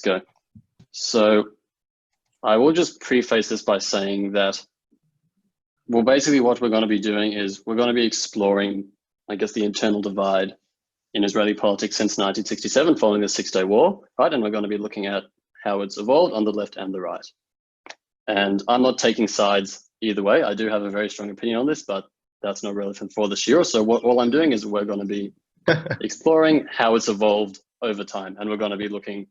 go. So I will just preface this by saying that, well, basically what we're going to be doing is we're going to be exploring, I guess, the internal divide in Israeli politics since 1967 following the Six-Day War, right? And we're going to be looking at how it's evolved on the left and the right. And I'm not taking sides either way. I do have a very strong opinion on this, but that's not relevant for the Shiur. So all I'm doing is we're going to be exploring how it's evolved over time, and we're going to be looking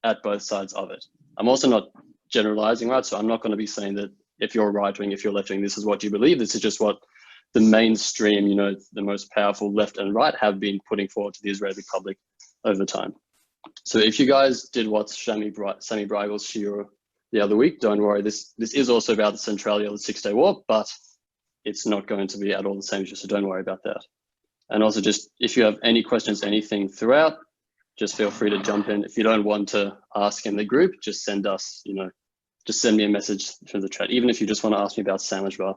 at both sides of it. I'm also not generalizing, right? So I'm not going to be saying that if you're right-wing, if you're left-wing, this is what you believe. This is just what the mainstream, you know, the most powerful left and right have been putting forward to the Israeli public over time. So if you guys did watch Sami Breigel's Shiur the other week, don't worry, this is also about the centrality of the Six-Day War, but it's not going to be at all the same issue, so don't worry about that. And also just, if you have any questions, anything throughout, just feel free to jump in. If you don't want to ask in the group, just send us, you know, just send me a message through the chat. Even if you just want to ask me about sandwich bar,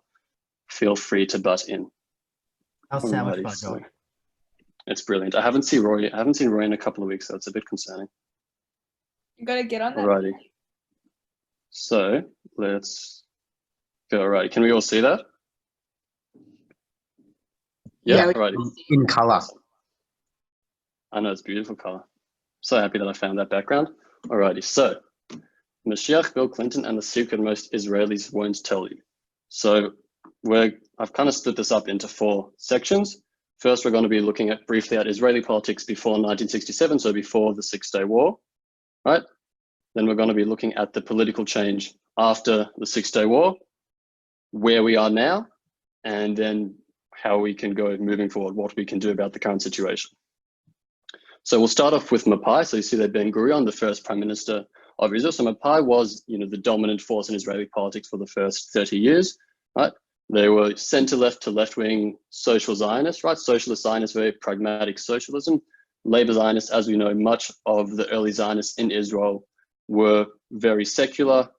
feel free to butt in. How's sandwich bar going? It's brilliant. I haven't seen Roy in a couple of weeks, so it's a bit concerning. You gotta get on that. Alrighty. So let's go. Alrighty. Can we all see that? Yeah. Alrighty. In color. Awesome. I know, it's beautiful color. So happy that I found that background. Alrighty. So Moshiach, Bill Clinton, and the secret most Israelis won't tell you. So I've kind of split this up into 4 sections. First, we're going to be looking at briefly at Israeli politics before 1967, so before the Six-Day War, right? Then we're going to be looking at the political change after the Six-Day War, where we are now, and then how we can go moving forward, what we can do about the current situation. So we'll start off with Mapai. So you see that Ben-Gurion, the first prime minister of Israel. So Mapai was, you know, the dominant force in Israeli politics for the first 30 years, right? They were center-left to left-wing social Zionists, right? Socialist Zionists, very pragmatic socialism. Labor Zionists, as we know, much of the early Zionists in Israel were very secular,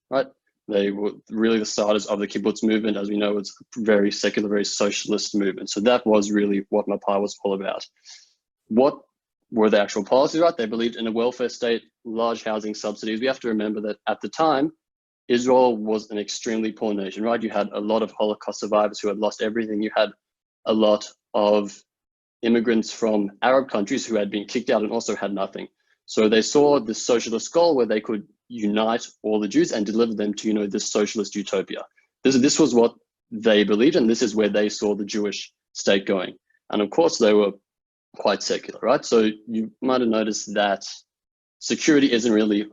right? They were really the starters of the kibbutz movement. As we know, it's a very secular, very socialist movement. So that was really what Mapai was all about. What were the actual policies, right? They believed in a welfare state, large housing subsidies. We have to remember that at the time, Israel was an extremely poor nation, right? You had a lot of Holocaust survivors who had lost everything. You had a lot of immigrants from Arab countries who had been kicked out and also had nothing. So they saw this socialist goal where they could unite all the Jews and deliver them to, you know, this socialist utopia. This was what they believed, and this is where they saw the Jewish state going. And of course, they were quite secular, right? So you might have noticed that security isn't really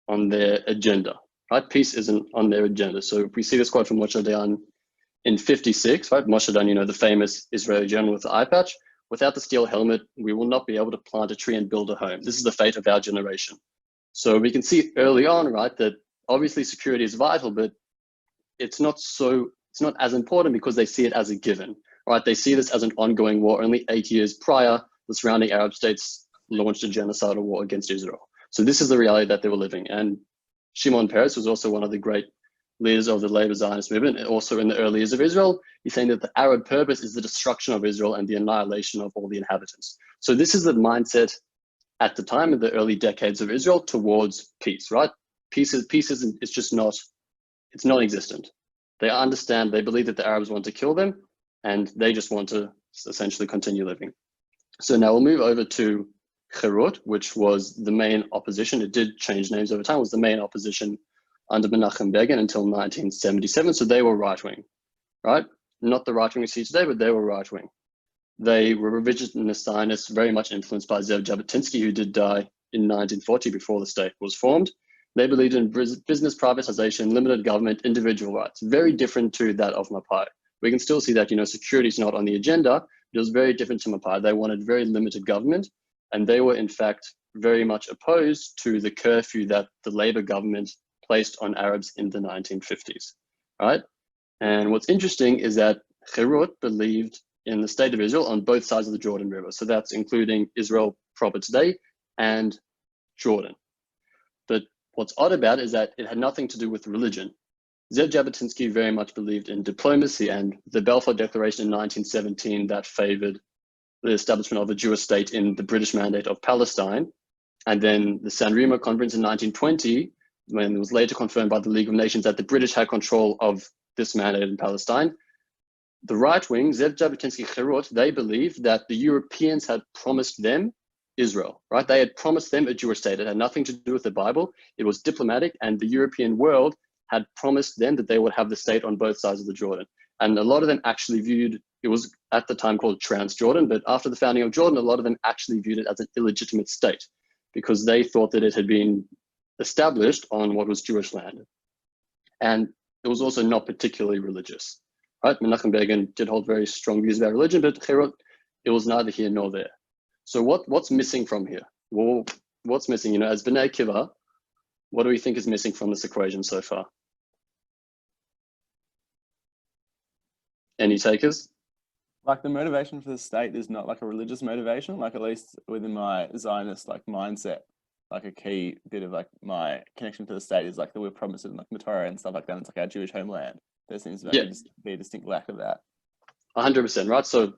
on their agenda, right? Peace isn't on their agenda. So if we see this quote from Moshe Dayan in 56, right? Moshe Dayan, you know, the famous Israeli general with the eye patch, without the steel helmet, we will not be able to plant a tree and build a home. This is the fate of our generation. So we can see early on, right, that obviously security is vital, but it's not as important because they see it as a given, right? They see this as an ongoing war. Only 8 years prior, the surrounding Arab states launched a genocidal war against Israel. So this is the reality that they were living. And Shimon Peres was also one of the great leaders of the labor Zionist movement, and also in the early years of Israel. He's saying that the Arab purpose is the destruction of Israel and the annihilation of all the inhabitants. So this is the mindset at the time in the early decades of Israel towards peace, right? Peace isn't, it's just not, it's non-existent. They understand, they believe that the Arabs want to kill them and they just want to essentially continue living. So now we'll move over to Herut, which was the main opposition. It did change names over time. It was the main opposition under Menachem Begin until 1977. So they were right-wing, right? Not the right-wing we see today, but they were right-wing. They were revisionist Zionists, very much influenced by Zev Jabotinsky, who did die in 1940 before the state was formed. They believed in business privatization, limited government, individual rights, very different to that of Mapai. We can still see that, you know, security is not on the agenda. It was very different to Mapai. They wanted very limited government, and they were in fact very much opposed to the curfew that the Labour government placed on Arabs in the 1950s, right? And what's interesting is that Herut believed in the state of Israel on both sides of the Jordan River. So that's including Israel proper today and Jordan. But what's odd about it is that it had nothing to do with religion. Zev Jabotinsky very much believed in diplomacy, and the Balfour Declaration in 1917 that favored the establishment of a Jewish state in the British Mandate of Palestine And then the San Remo Conference in 1920, when it was later confirmed by the League of Nations that the British had control of this mandate in Palestine, the right wing, Zev Jabotinsky Cherut, they believed that the Europeans had promised them Israel, right? They had promised them a Jewish state. It had nothing to do with the Bible. It was diplomatic, and the European world had promised them that they would have the state on both sides of the Jordan. And a lot of them actually viewed, it was at the time called Transjordan, but after the founding of Jordan, a lot of them actually viewed it as an illegitimate state because they thought that it had been established on what was Jewish land. And it was also not particularly religious, right? Menachem Begin did hold very strong views about religion, but Cherut, it was neither here nor there. So what's missing from here? Well, what's missing? You know, as B'nai Kiva, what do we think is missing from this equation so far? Any takers? Like the motivation for the state is not like a religious motivation, like at least within my Zionist like mindset, like a key bit of like my connection to the state is like that we're promised in like Torah and stuff like that. It's like our Jewish homeland. There seems to be a distinct lack of that. 100%, right? So,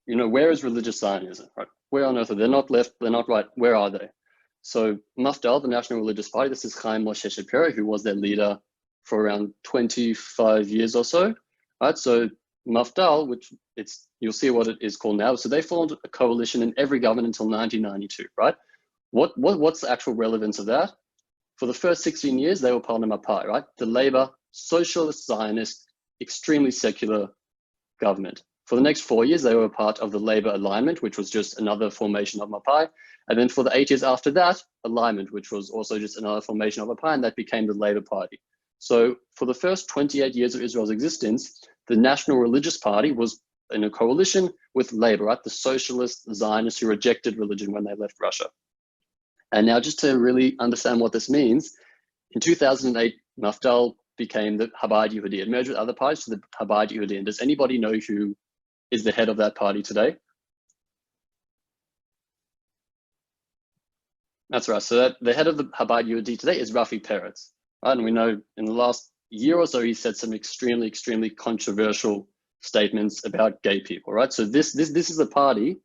you know, where is religious Zionism, right? Where on earth are they? They're not left, they're not right. Where are they? So Mafdal, the National Religious Party, this is Chaim Moshe Shapiro, who was their leader for around 25 years or so, right? So Mafdal, which you'll see what it is called now. So they formed a coalition in every government until 1992, right? What's the actual relevance of that? For the first 16 years, they were part of Mapai, right? The Labour, socialist, Zionist, extremely secular government. For the next 4 years, they were part of the Labour Alignment, which was just another formation of Mapai. And then for the 8 years after that, Alignment, which was also just another formation of Mapai, and that became the Labour Party. So for the first 28 years of Israel's existence, the National Religious Party was in a coalition with Labour, right? The socialist Zionists who rejected religion when they left Russia. And now just to really understand what this means, in 2008, Mafdal became the Chabad Yehudi. It merged with other parties to the Chabad Yehudi. And does anybody know who is the head of that party today? That's right. So the head of the Chabad Yehudi today is Rafi Peretz, right? And we know in the last year or so, he said some extremely controversial statements about gay people, right? So this is a party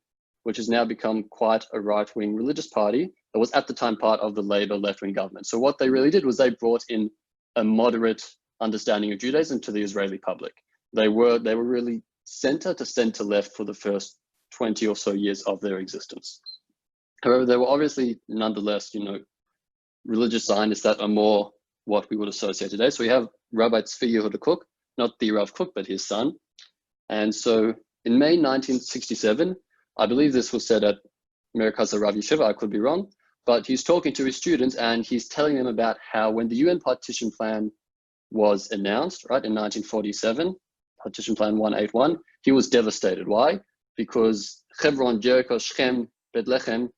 which has now become quite a right-wing religious party that was at the time part of the Labour left-wing government. So what they really did was they brought in a moderate understanding of Judaism to the Israeli public. They were really center to center left for the first 20 or so years of their existence. However, there were obviously nonetheless, you know, religious Zionists that are more what we would associate today. So we have Rabbi Tzvi Yehuda Kook, not the Rav Kook, but his son. And so in May 1967, I believe this was said at Merkaz Rav Yeshiva, I could be wrong, but he's talking to his students and he's telling them about how when the UN partition plan was announced, right, in 1947, Partition Plan 181, he was devastated. Why? Because Hebron, Jericho, Shechem, Bethlehem,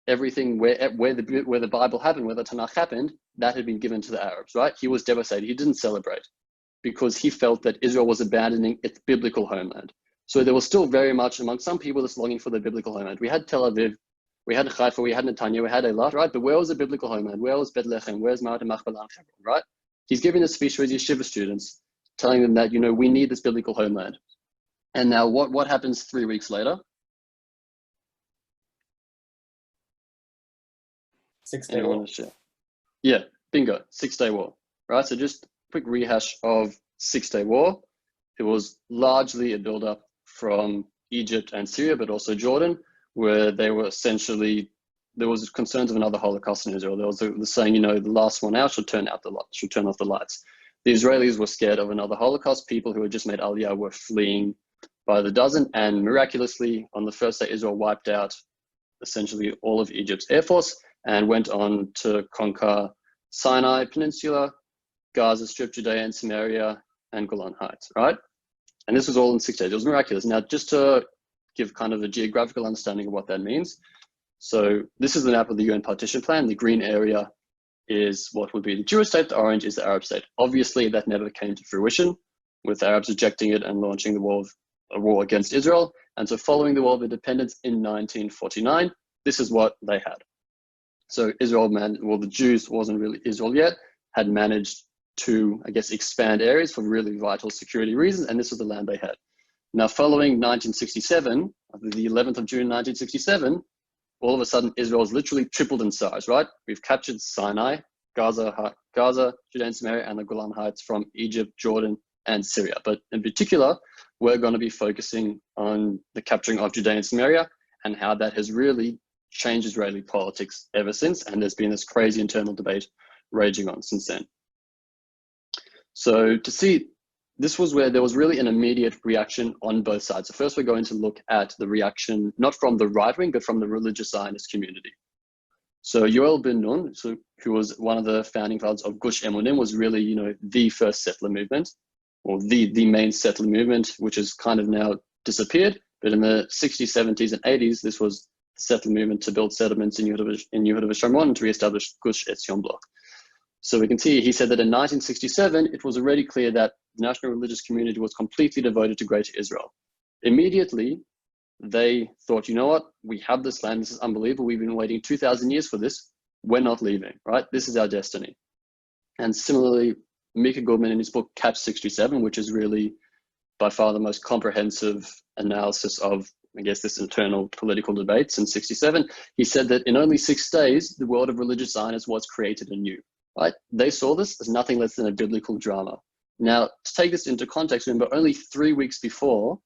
everything where the Bible happened, where the Tanakh happened, that had been given to the Arabs, right? He was devastated. He didn't celebrate because he felt that Israel was abandoning its biblical homeland. So there was still very much among some people this longing for the biblical homeland. We had Tel Aviv, we had Haifa, we had Netanya, we had Eilat, right? But where was the biblical homeland? Where was Bethlehem? Where's Ma'at Machpelah and Hebron, right? He's giving a speech to his yeshiva students, telling them that, you know, we need this biblical homeland. And now what happens 3 weeks later? 6-Day War. Yeah, bingo, 6-Day War, right? So just a quick rehash of 6-Day War. It was largely a build-up from Egypt and Syria, but also Jordan, where they were essentially, there was concerns of another Holocaust in Israel. There was the saying, you know, the last one out should turn off the lights. The Israelis were scared of another Holocaust. People who had just made Aliyah were fleeing by the dozen, and miraculously, on the first day, Israel wiped out essentially all of Egypt's air force and went on to conquer Sinai Peninsula, Gaza Strip, Judea and Samaria, and Golan Heights, right? And this was all in 6 days. It was miraculous. Now, just to give kind of a geographical understanding of what that means. So this is the map of the UN partition plan. The green area is what would be the Jewish state. The orange is the Arab state. Obviously, that never came to fruition, with the Arabs rejecting it and launching the war against Israel. And so following the War of Independence in 1949, this is what they had. So the Jews wasn't really Israel yet, had managed to, I guess, expand areas for really vital security reasons, and this was the land they had. Now, following 1967, the 11th of June 1967, all of a sudden Israel's literally tripled in size, right? We've captured Sinai, Gaza, Judea and Samaria, and the Golan Heights from Egypt, Jordan, and Syria. But in particular, we're going to be focusing on the capturing of Judea and Samaria and how that has really changed Israeli politics ever since. And there's been this crazy internal debate raging on since then. So to see, this was where there was really an immediate reaction on both sides. So first, we're going to look at the reaction, not from the right wing, but from the religious Zionist community. So Yoel Ben Nun, who was one of the founding fathers of Gush Emunim, was really, the first settler movement, or the main settler movement, which has kind of now disappeared. But in the 60s, 70s, and 80s, this was the settler movement to build settlements in Yehuda v'Shamron and to reestablish Gush Etzion block. So we can see he said that in 1967, it was already clear that the national religious community was completely devoted to Greater Israel. Immediately, they thought, you know what, we have this land, this is unbelievable, we've been waiting 2,000 years for this, we're not leaving, right? This is our destiny. And similarly, Mika Goodman in his book Catch 67, which is really by far the most comprehensive analysis of, I guess, this internal political debate since 67, he said that in only 6 days, the world of religious Zionists was created anew, right? They saw this as nothing less than a biblical drama. Now, to take this into context, remember, only 3 weeks before,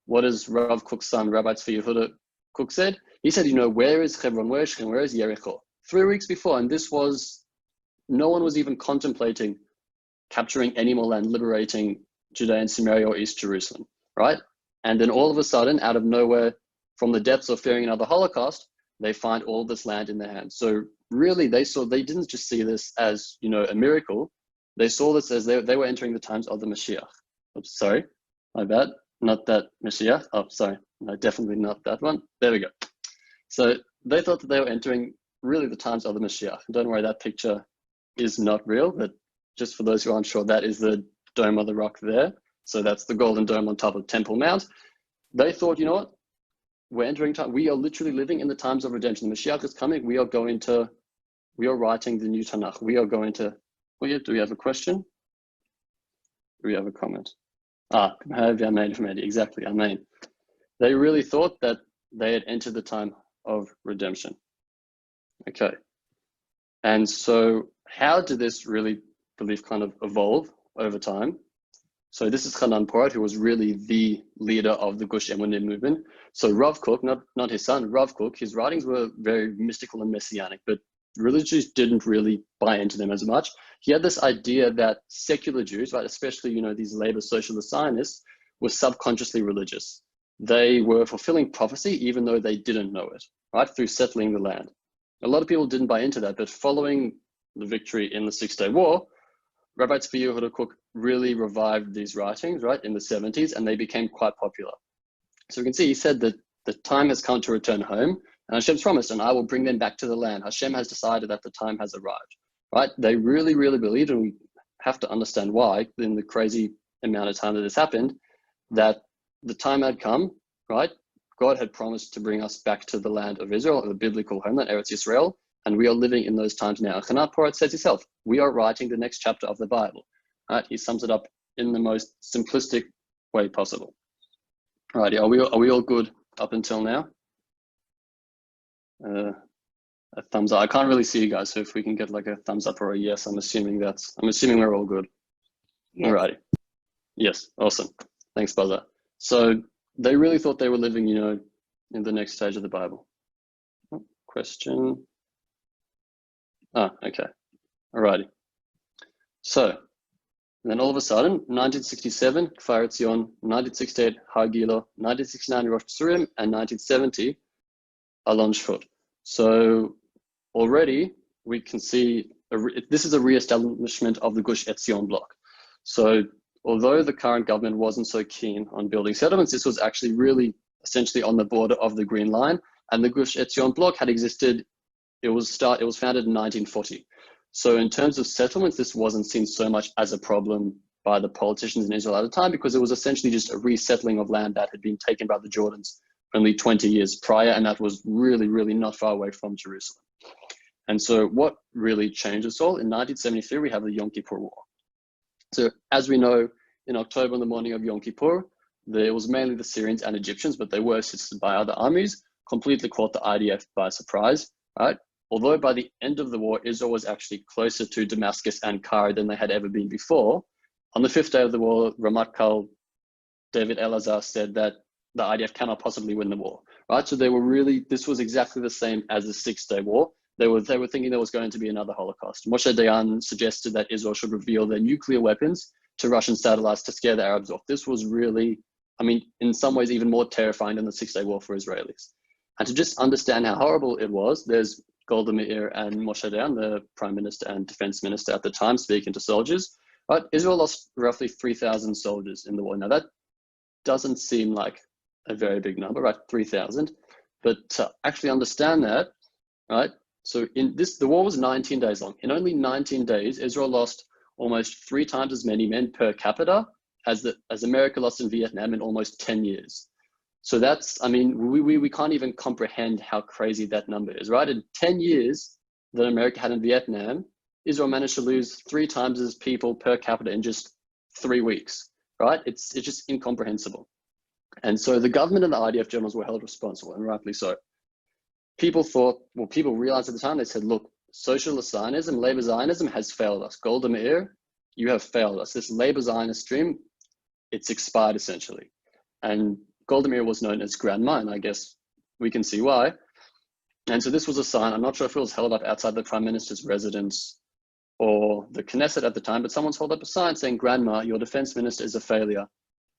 what does Rav Kook's son, Rabbi Tzvi Yehuda Kook said? He said, where is Hebron, where is Shechem, where is Jericho? 3 weeks before, and this was, no one was even contemplating capturing any more land, liberating Judea and Samaria or East Jerusalem, right? And then all of a sudden, out of nowhere, from the depths of fearing another Holocaust, they find all this land in their hands. So really, they didn't just see this as, a miracle. They saw this as they were entering the times of the Moshiach. Oops, sorry, my bad. Not that Moshiach. Oh, sorry. No, definitely not that one. There we go. So they thought that they were entering really the times of the Moshiach. Don't worry, that picture is not real, but just for those who aren't sure, that is the Dome of the Rock there. So that's the golden dome on top of Temple Mount. They thought, you know what? We're entering time. We are literally living in the times of redemption. The Moshiach is coming. We are writing the new Tanakh. We are going to, do we have a question? Do we have a comment? Exactly, Amen. They really thought that they had entered the time of redemption. Okay. And so how did this really belief kind of evolve over time? So this is Hanan Porat, who was really the leader of the Gush Emunim movement. So Rav Kook, not his son, Rav Kook, his writings were very mystical and messianic, but religious didn't really buy into them as much. He had this idea that secular Jews, right, especially, these labor socialist Zionists, were subconsciously religious. They were fulfilling prophecy, even though they didn't know it, right, through settling the land. A lot of people didn't buy into that, but following the victory in the Six-Day War, Rabbi Tzvi Yehuda Kook really revived these writings, right, in the 70s, and they became quite popular. So we can see he said that the time has come to return home, and Hashem's promised, and I will bring them back to the land. Hashem has decided that the time has arrived, right? They really, really believed, and we have to understand why, in the crazy amount of time that this happened, that the time had come, right? God had promised to bring us back to the land of Israel, the biblical homeland, Eretz Yisrael, and we are living in those times now. Hanan Porat says himself, we are writing the next chapter of the Bible, right? He sums it up in the most simplistic way possible. Alrighty, are we all good up until now? A thumbs up. I can't really see you guys, so if we can get like a thumbs up or a yes, I'm assuming we're all good. Yes. Alrighty. Yes, awesome. Thanks, Buzzer. So they really thought they were living, in the next stage of the Bible. Question. Okay. Alrighty. So then all of a sudden, 1967, Kfar Etzion, 1968, Har Gilo, 1969, Rosh Tzurim, and 1970, Alon Shvut. So already we can see this is a re-establishment of the Gush Etzion block. So although the current government wasn't so keen on building settlements, this was actually really essentially on the border of the Green Line, and the Gush Etzion block had existed. It was founded in 1940. So in terms of settlements, this wasn't seen so much as a problem by the politicians in Israel at the time, because it was essentially just a resettling of land that had been taken by the Jordans only 20 years prior, and that was really, really not far away from Jerusalem. And so what really changed us all, in 1973, we have the Yom Kippur War. So as we know, in October, on the morning of Yom Kippur, there was mainly the Syrians and Egyptians, but they were assisted by other armies, completely caught the IDF by surprise, right? Although by the end of the war, Israel was actually closer to Damascus and Cairo than they had ever been before. On the 5th day of the war, Ramatkal David Elazar said that the IDF cannot possibly win the war, right? So they were really, this was exactly the same as the 6-day war. They were thinking there was going to be another Holocaust. Moshe Dayan suggested that Israel should reveal their nuclear weapons to Russian satellites to scare the Arabs off. This was really, I mean, in some ways even more terrifying than the 6-day war for Israelis. And to just understand how horrible it was, there's Golda Meir and Moshe Dayan, the prime minister and defense minister at the time, speaking to soldiers. Right? Israel lost roughly 3,000 soldiers in the war. Now that doesn't seem like a very big number, right? 3,000. But to actually understand that, right? So in this, the war was 19 days long. In only 19 days, Israel lost almost 3 times as many men per capita as America lost in Vietnam in almost 10 years. So that's, I mean, we can't even comprehend how crazy that number is, right? In 10 years that America had in Vietnam, Israel managed to lose 3 times as people per capita in just 3 weeks, right? It's just incomprehensible. And so the government and the IDF generals were held responsible, and rightly so. People thought, well, people realized at the time, they said, look, socialist Zionism, labor Zionism has failed us. Golda Meir, you have failed us. This labor Zionist dream, it's expired essentially. And Golda Meir was known as Grandma, and I guess we can see why. And so this was a sign, I'm not sure if it was held up outside the prime minister's residence or the Knesset at the time, but someone's held up a sign saying, Grandma, your defense minister is a failure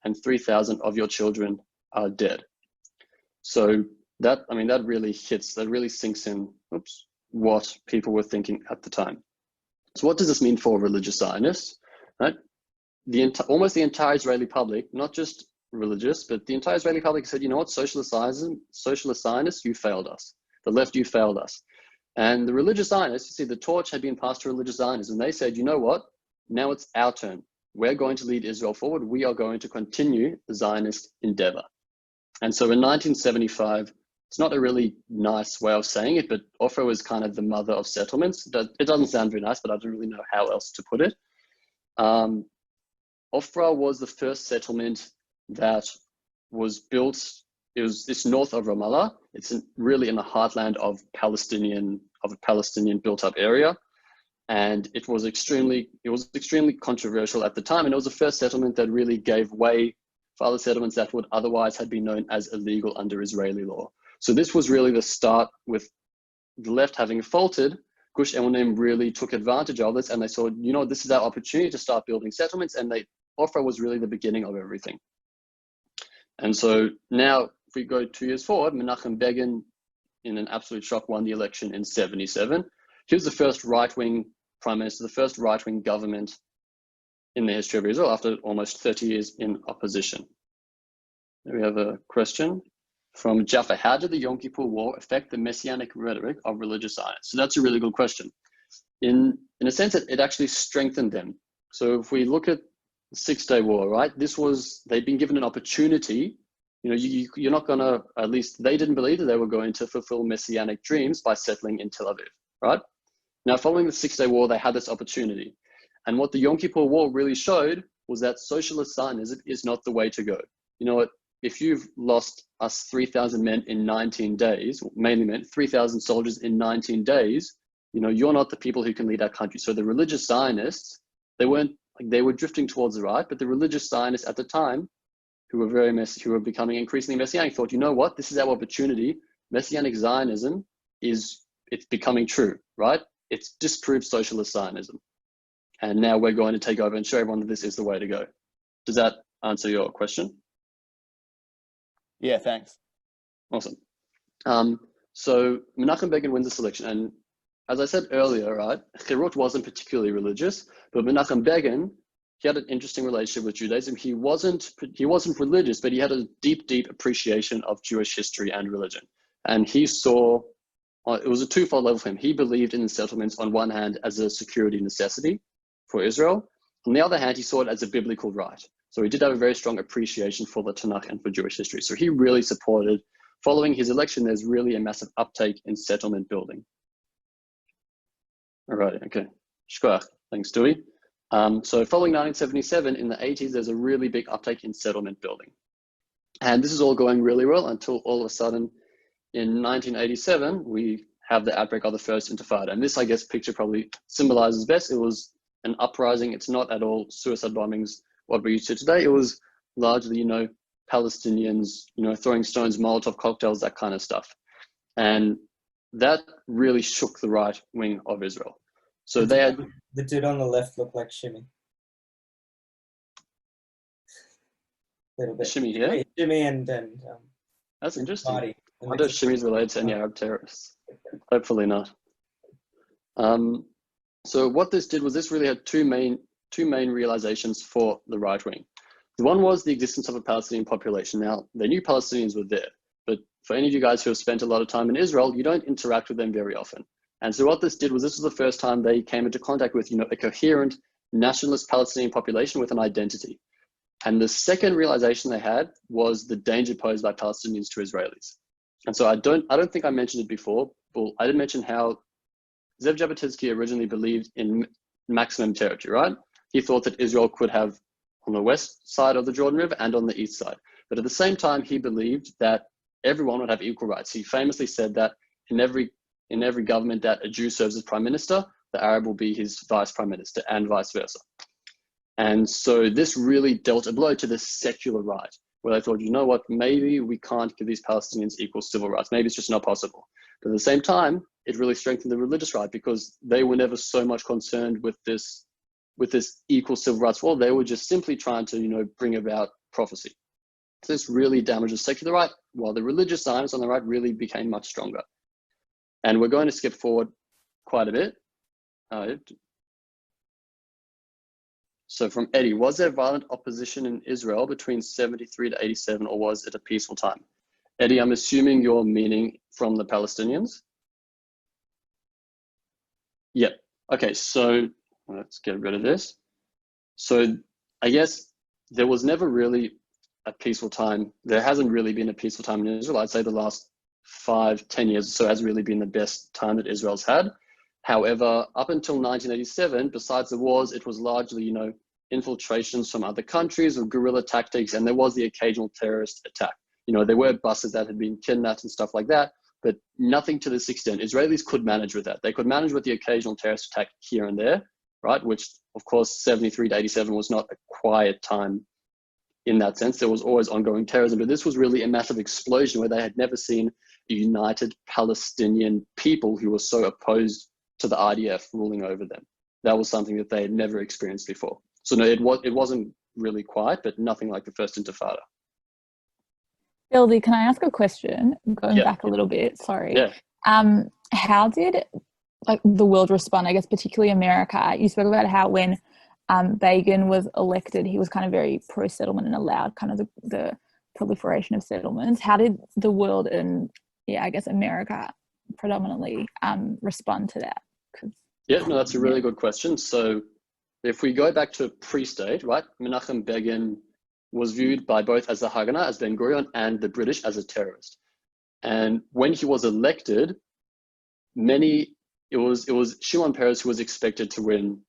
and 3,000 of your children are dead. So that, I mean, that really hits, that really sinks in, what people were thinking at the time. So what does this mean for religious Zionists, right? Almost the entire Israeli public, not just religious, but the entire Israeli public said, you know what, socialist Zionists, you failed us. The left, you failed us. And the religious Zionists, you see, the torch had been passed to religious Zionists, and they said, you know what, now it's our turn. We're going to lead Israel forward. We are going to continue the Zionist endeavor. And so in 1975, it's not a really nice way of saying it, but Ofra was kind of the mother of settlements. It doesn't sound very nice, but I don't really know how else to put it. Ofra was the first settlement that was built. It's north of Ramallah. It's really in the heartland of a Palestinian built up area. And it was extremely controversial at the time. And it was the first settlement that really gave way for other settlements that would otherwise have been known as illegal under Israeli law. So this was really the start. With the left having faltered, Gush Emunim really took advantage of this, and they saw, you know, this is our opportunity to start building settlements, and Ofra was really the beginning of everything. And so now, if we go 2 years forward, Menachem Begin, in an absolute shock, won the election in 1977. He was the first right-wing prime minister, the first right-wing government in the history of Israel after almost 30 years in opposition. We have a question from Jaffa. How did the Yom Kippur War affect the messianic rhetoric of religious Zionists? So that's a really good question. In a sense, it actually strengthened them. So if we look at the 6-day war, right? They'd been given an opportunity. You know, you're not gonna, at least they didn't believe that they were going to fulfill messianic dreams by settling in Tel Aviv, right? Now, following the 6-day war, they had this opportunity. And what the Yom Kippur War really showed was that socialist Zionism is not the way to go. You know what? If you've lost us 3,000 men in 19 days, mainly men, 3,000 soldiers in 19 days, you know, you're not the people who can lead our country. So the religious Zionists, they were drifting towards the right, but the religious Zionists at the time, who were becoming increasingly messianic, thought, you know what, this is our opportunity. Messianic Zionism it's becoming true, right? It's disproved socialist Zionism. And now we're going to take over and show everyone that this is the way to go. Does that answer your question? Yeah, thanks. Awesome. So Menachem Begin wins the election, and as I said earlier, right, Chirut wasn't particularly religious, but Menachem Begin, he had an interesting relationship with Judaism. He wasn't religious, but he had a deep appreciation of Jewish history and religion. And he saw, it was a twofold level for him. He believed in the settlements on one hand as a security necessity for Israel. On the other hand, he saw it as a biblical right. So he did have a very strong appreciation for the Tanakh and for Jewish history. So he really supported, following his election, there's really a massive uptake in settlement building. All right, okay. Shkoach, thanks, Dewey. So following 1977, in the 80s, there's a really big uptake in settlement building. And this is all going really well until all of a sudden, in 1987, we have the outbreak of the first Intifada. And this, I guess, picture probably symbolizes best. It was an uprising. It's not at all suicide bombings, what we're used to today. It was largely, Palestinians, throwing stones, Molotov cocktails, that kind of stuff. And that really shook the right wing of Israel. So they had... The dude on the left looked like Shimmy. A little bit. Shimmy here? Wait, Shimmy and That's interesting. Marty. I wonder if Shimmy's related to any Arab terrorists. Hopefully not. So what this did was this really had two main realizations for the right wing. The one was the existence of a Palestinian population. Now, they knew Palestinians were there, but for any of you guys who have spent a lot of time in Israel, you don't interact with them very often. And so what this did was this was the first time they came into contact with, a coherent nationalist Palestinian population with an identity. And the second realization they had was the danger posed by Palestinians to Israelis. And so I don't think I mentioned it before, but I did mention how Zev Jabotinsky originally believed in maximum territory, right? He thought that Israel could have on the west side of the Jordan River and on the east side. But at the same time, he believed that everyone would have equal rights. He famously said that in every government that a Jew serves as prime minister, the Arab will be his vice prime minister and vice versa. And so this really dealt a blow to the secular right, where they thought, what, maybe we can't give these Palestinians equal civil rights. Maybe it's just not possible. But at the same time, it really strengthened the religious right because they were never so much concerned with this equal civil rights war. They were just simply trying to, bring about prophecy. So this really damaged the secular right, while the religious Zionists on the right really became much stronger. And we're going to skip forward quite a bit. So from Eddie, was there violent opposition in Israel between 73 to 87, or was it a peaceful time? Eddie, I'm assuming you're meaning from the Palestinians? Yep. Okay, so let's get rid of this. So I guess there was never really a peaceful time. There hasn't really been a peaceful time in Israel. I'd say the last 5-10 years or so has really been the best time that Israel's had. However, up until 1987, besides the wars, it was largely, infiltrations from other countries or guerrilla tactics, and there was the occasional terrorist attack. There were buses that had been kidnapped and stuff like that, but nothing to this extent. Israelis could manage with that. They could manage with the occasional terrorist attack here and there, right? Which, of course, 73 to 87 was not a quiet time in that sense. There was always ongoing terrorism, but this was really a massive explosion where they had never seen a united Palestinian people who were so opposed to the IDF ruling over them. That was something that they had never experienced before. So no, it wasn't really quiet, but nothing like the first Intifada. Bildy, can I ask a question? Going back a little bit, sorry. Yeah. How did the world respond, I guess particularly America? You spoke about how when Begin was elected, he was kind of very pro-settlement and allowed kind of the proliferation of settlements. How did the world and, I guess America predominantly respond to that? Yeah, no, that's a really good question. So if we go back to pre-state, right, Menachem Begin was viewed by both as the Haganah, as Ben Gurion, and the British as a terrorist. And when he was elected, it was Shimon Peres who was expected to win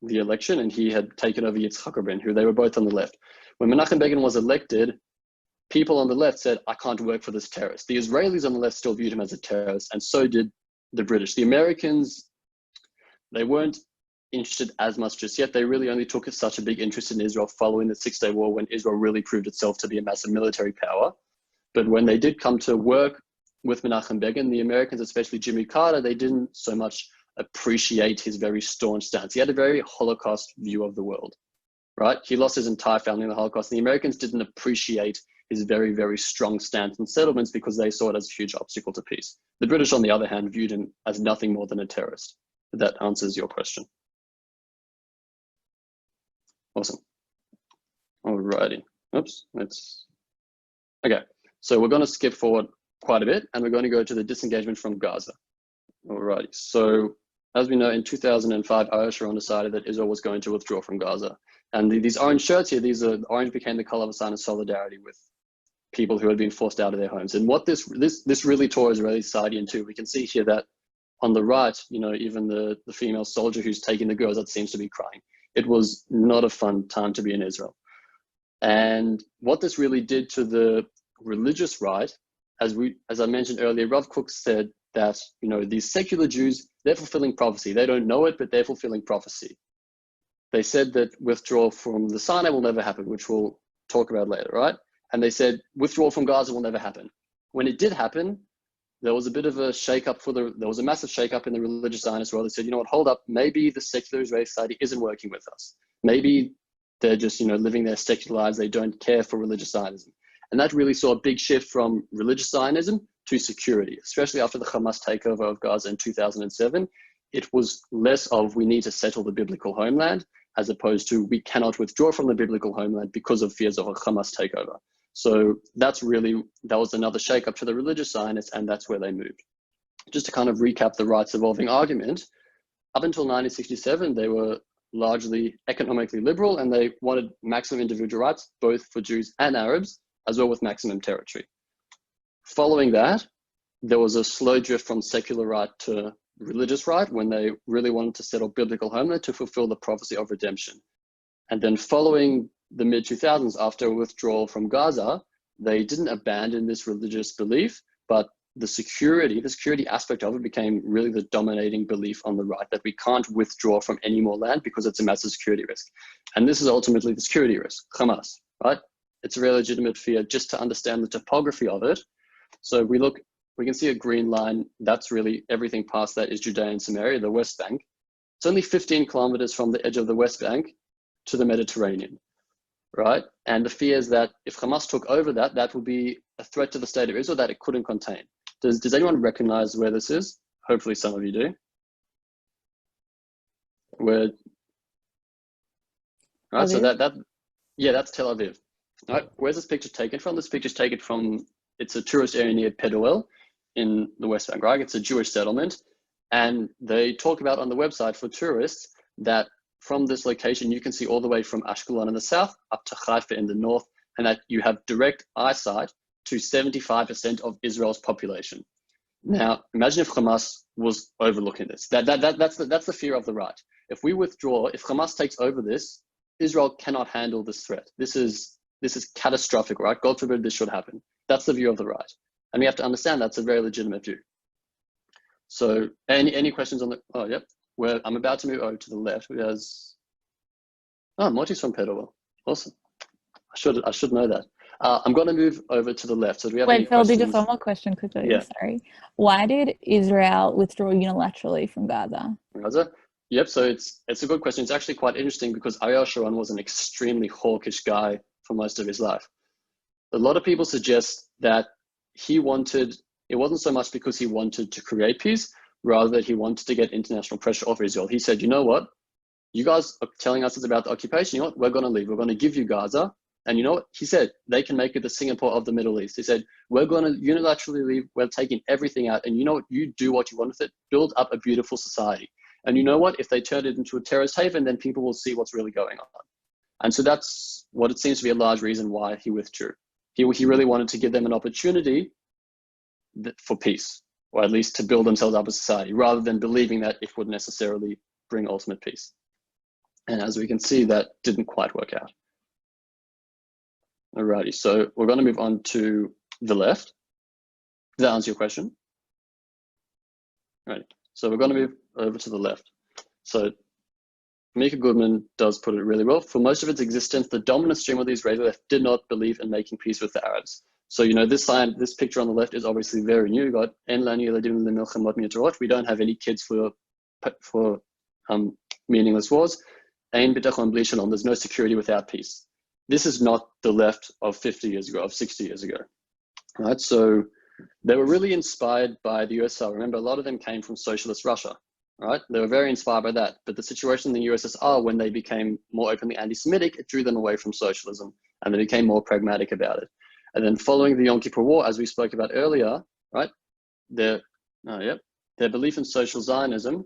the election, and he had taken over Yitzhak Rabin, who they were both on the left. When Menachem Begin was elected, people on the left said, I can't work for this terrorist. The Israelis on the left still viewed him as a terrorist, and so did the British. The Americans, they weren't interested as much just yet. They really only took such a big interest in Israel following the Six-Day War, when Israel really proved itself to be a massive military power. But when they did come to work with Menachem Begin, the Americans, especially Jimmy Carter, they didn't so much appreciate his very staunch stance. He had a very Holocaust view of the world, right? He lost his entire family in the Holocaust. The Americans didn't appreciate his very, very strong stance on settlements because they saw it as a huge obstacle to peace. The British, on the other hand, viewed him as nothing more than a terrorist. If that answers your question. Awesome. Alrighty. Oops. Okay. So we're going to skip forward quite a bit, and we're going to go to the disengagement from Gaza. Alrighty. So as we know, in 2005, Ariel Sharon decided that Israel was going to withdraw from Gaza. And these orange shirts here, orange became the color of a sign of solidarity with people who had been forced out of their homes. And what this really tore Israeli society in two. We can see here that on the right, even the female soldier who's taking the girls, that seems to be crying. It was not a fun time to be in Israel. And what this really did to the religious right as I mentioned earlier, Rav Kook said that, you know, these secular Jews, they're fulfilling prophecy. They don't know it, but they're fulfilling prophecy. They said that withdrawal from the Sinai will never happen, which we'll talk about later, right? And they said withdrawal from Gaza will never happen. When it did happen, there was a bit of a shake-up there was a massive shake-up in the religious Zionists world. They said, you know what, hold up, maybe the secular Israeli society isn't working with us. Maybe they're just, you know, living their secular lives. They don't care for religious Zionism. And that really saw a big shift from religious Zionism to security, especially after the Hamas takeover of Gaza in 2007. It was less of we need to settle the biblical homeland, as opposed to we cannot withdraw from the biblical homeland because of fears of a Hamas takeover. So that was another shake-up to the religious Zionists, and that's where they moved. Just to kind of recap the rights evolving argument, up until 1967, they were largely economically liberal, and they wanted maximum individual rights, both for Jews and Arabs, as well with maximum territory. Following that, there was a slow drift from secular right to religious right when they really wanted to settle biblical homeland to fulfill the prophecy of redemption. And then following the mid-2000s, after withdrawal from Gaza, they didn't abandon this religious belief, but the security aspect of it became really the dominating belief on the right, that we can't withdraw from any more land because it's a massive security risk. And this is ultimately the security risk, Hamas, right? It's a very legitimate fear. Just to understand the topography of it. So we can see a green line. That's really everything past that is Judea and Samaria, the West Bank. It's only 15 kilometers from the edge of the West Bank to the Mediterranean, right? And the fear is that if Hamas took over that would be a threat to the state of Israel that it couldn't contain. Does anyone recognize where this is? Hopefully some of you do. Right, so that's Tel Aviv. All right, where's this picture taken from? This picture's taken from, it's a tourist area near Peduel in the West Bank, right? It's a Jewish settlement. And they talk about on the website for tourists that from this location, you can see all the way from Ashkelon in the south up to Haifa in the north, and that you have direct eyesight to 75% of Israel's population. Now, imagine if Hamas was overlooking this. That's the fear of the right. If we withdraw, if Hamas takes over this, Israel cannot handle this threat. This is catastrophic, right? God forbid this should happen. That's the view of the right. And we have to understand that's a very legitimate view. So any questions on the, oh, yep. Where I'm about to move over to the left. We has, Moti's from Pedovel. Awesome. I should know that. I'm going to move over to the left. So do we have any Phil, questions? just one more question quickly. Yeah. Sorry. Why did Israel withdraw unilaterally from Gaza? Gaza? Yep. So it's a good question. It's actually quite interesting because Ariel Sharon was an extremely hawkish guy for most of his life. A lot of people suggest that it wasn't so much because he wanted to create peace, rather that he wanted to get international pressure off Israel. He said, you know what? You guys are telling us it's about the occupation. You know what? We're going to leave. We're going to give you Gaza. And you know what? He said, they can make it the Singapore of the Middle East. He said, we're going to unilaterally leave. We're taking everything out. And you know what? You do what you want with it. Build up a beautiful society. And you know what? If they turn it into a terrorist haven, then people will see what's really going on. And so that's what it seems to be a large reason why he withdrew. He really wanted to give them an opportunity for peace, or at least to build themselves up as a society, rather than believing that it would necessarily bring ultimate peace. And as we can see, that didn't quite work out. Alrighty, so we're going to move on to the left. Does that answer your question? Right, so we're going to move over to the left. So Mika Goodman does put it really well. For most of its existence, the dominant stream of the Israeli left did not believe in making peace with the Arabs. So, you know, this picture on the left is obviously very new. We got we don't have any kids for meaningless wars. There's no security without peace. This is not the left of 50 years ago, of 60 years ago, right? So they were really inspired by the USSR. Remember, a lot of them came from socialist Russia, right? They were very inspired by that. But the situation in the USSR, when they became more openly anti-Semitic, it drew them away from socialism, and they became more pragmatic about it. And then following the Yom Kippur War, as we spoke about earlier, right? Their belief in social Zionism.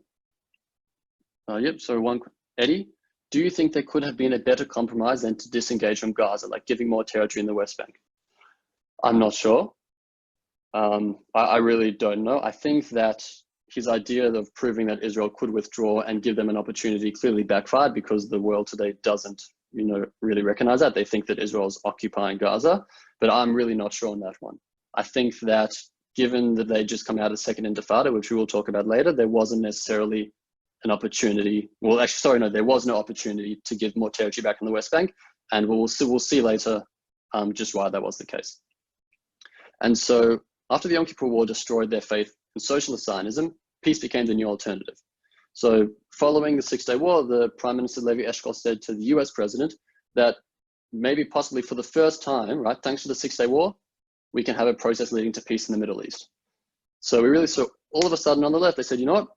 Eddie, do you think there could have been a better compromise than to disengage from Gaza, like giving more territory in the West Bank? I'm not sure. I really don't know. I think that his idea of proving that Israel could withdraw and give them an opportunity clearly backfired, because the world today doesn't, really recognize that. They think that Israel is occupying Gaza, but I'm really not sure on that one. I think that given that they just come out of the second Intifada, which we will talk about later, there wasn't necessarily an opportunity. Well, actually, sorry, no, there was no opportunity to give more territory back in the West Bank, and we'll see later just why that was the case. And so after the Yom Kippur War destroyed their faith in socialist Zionism, peace became the new alternative. So following the Six-Day War, the Prime Minister Levi Eshkol said to the US president that maybe possibly for the first time, right, thanks to the Six-Day War, we can have a process leading to peace in the Middle East. So we really saw all of a sudden on the left, they said, you know what,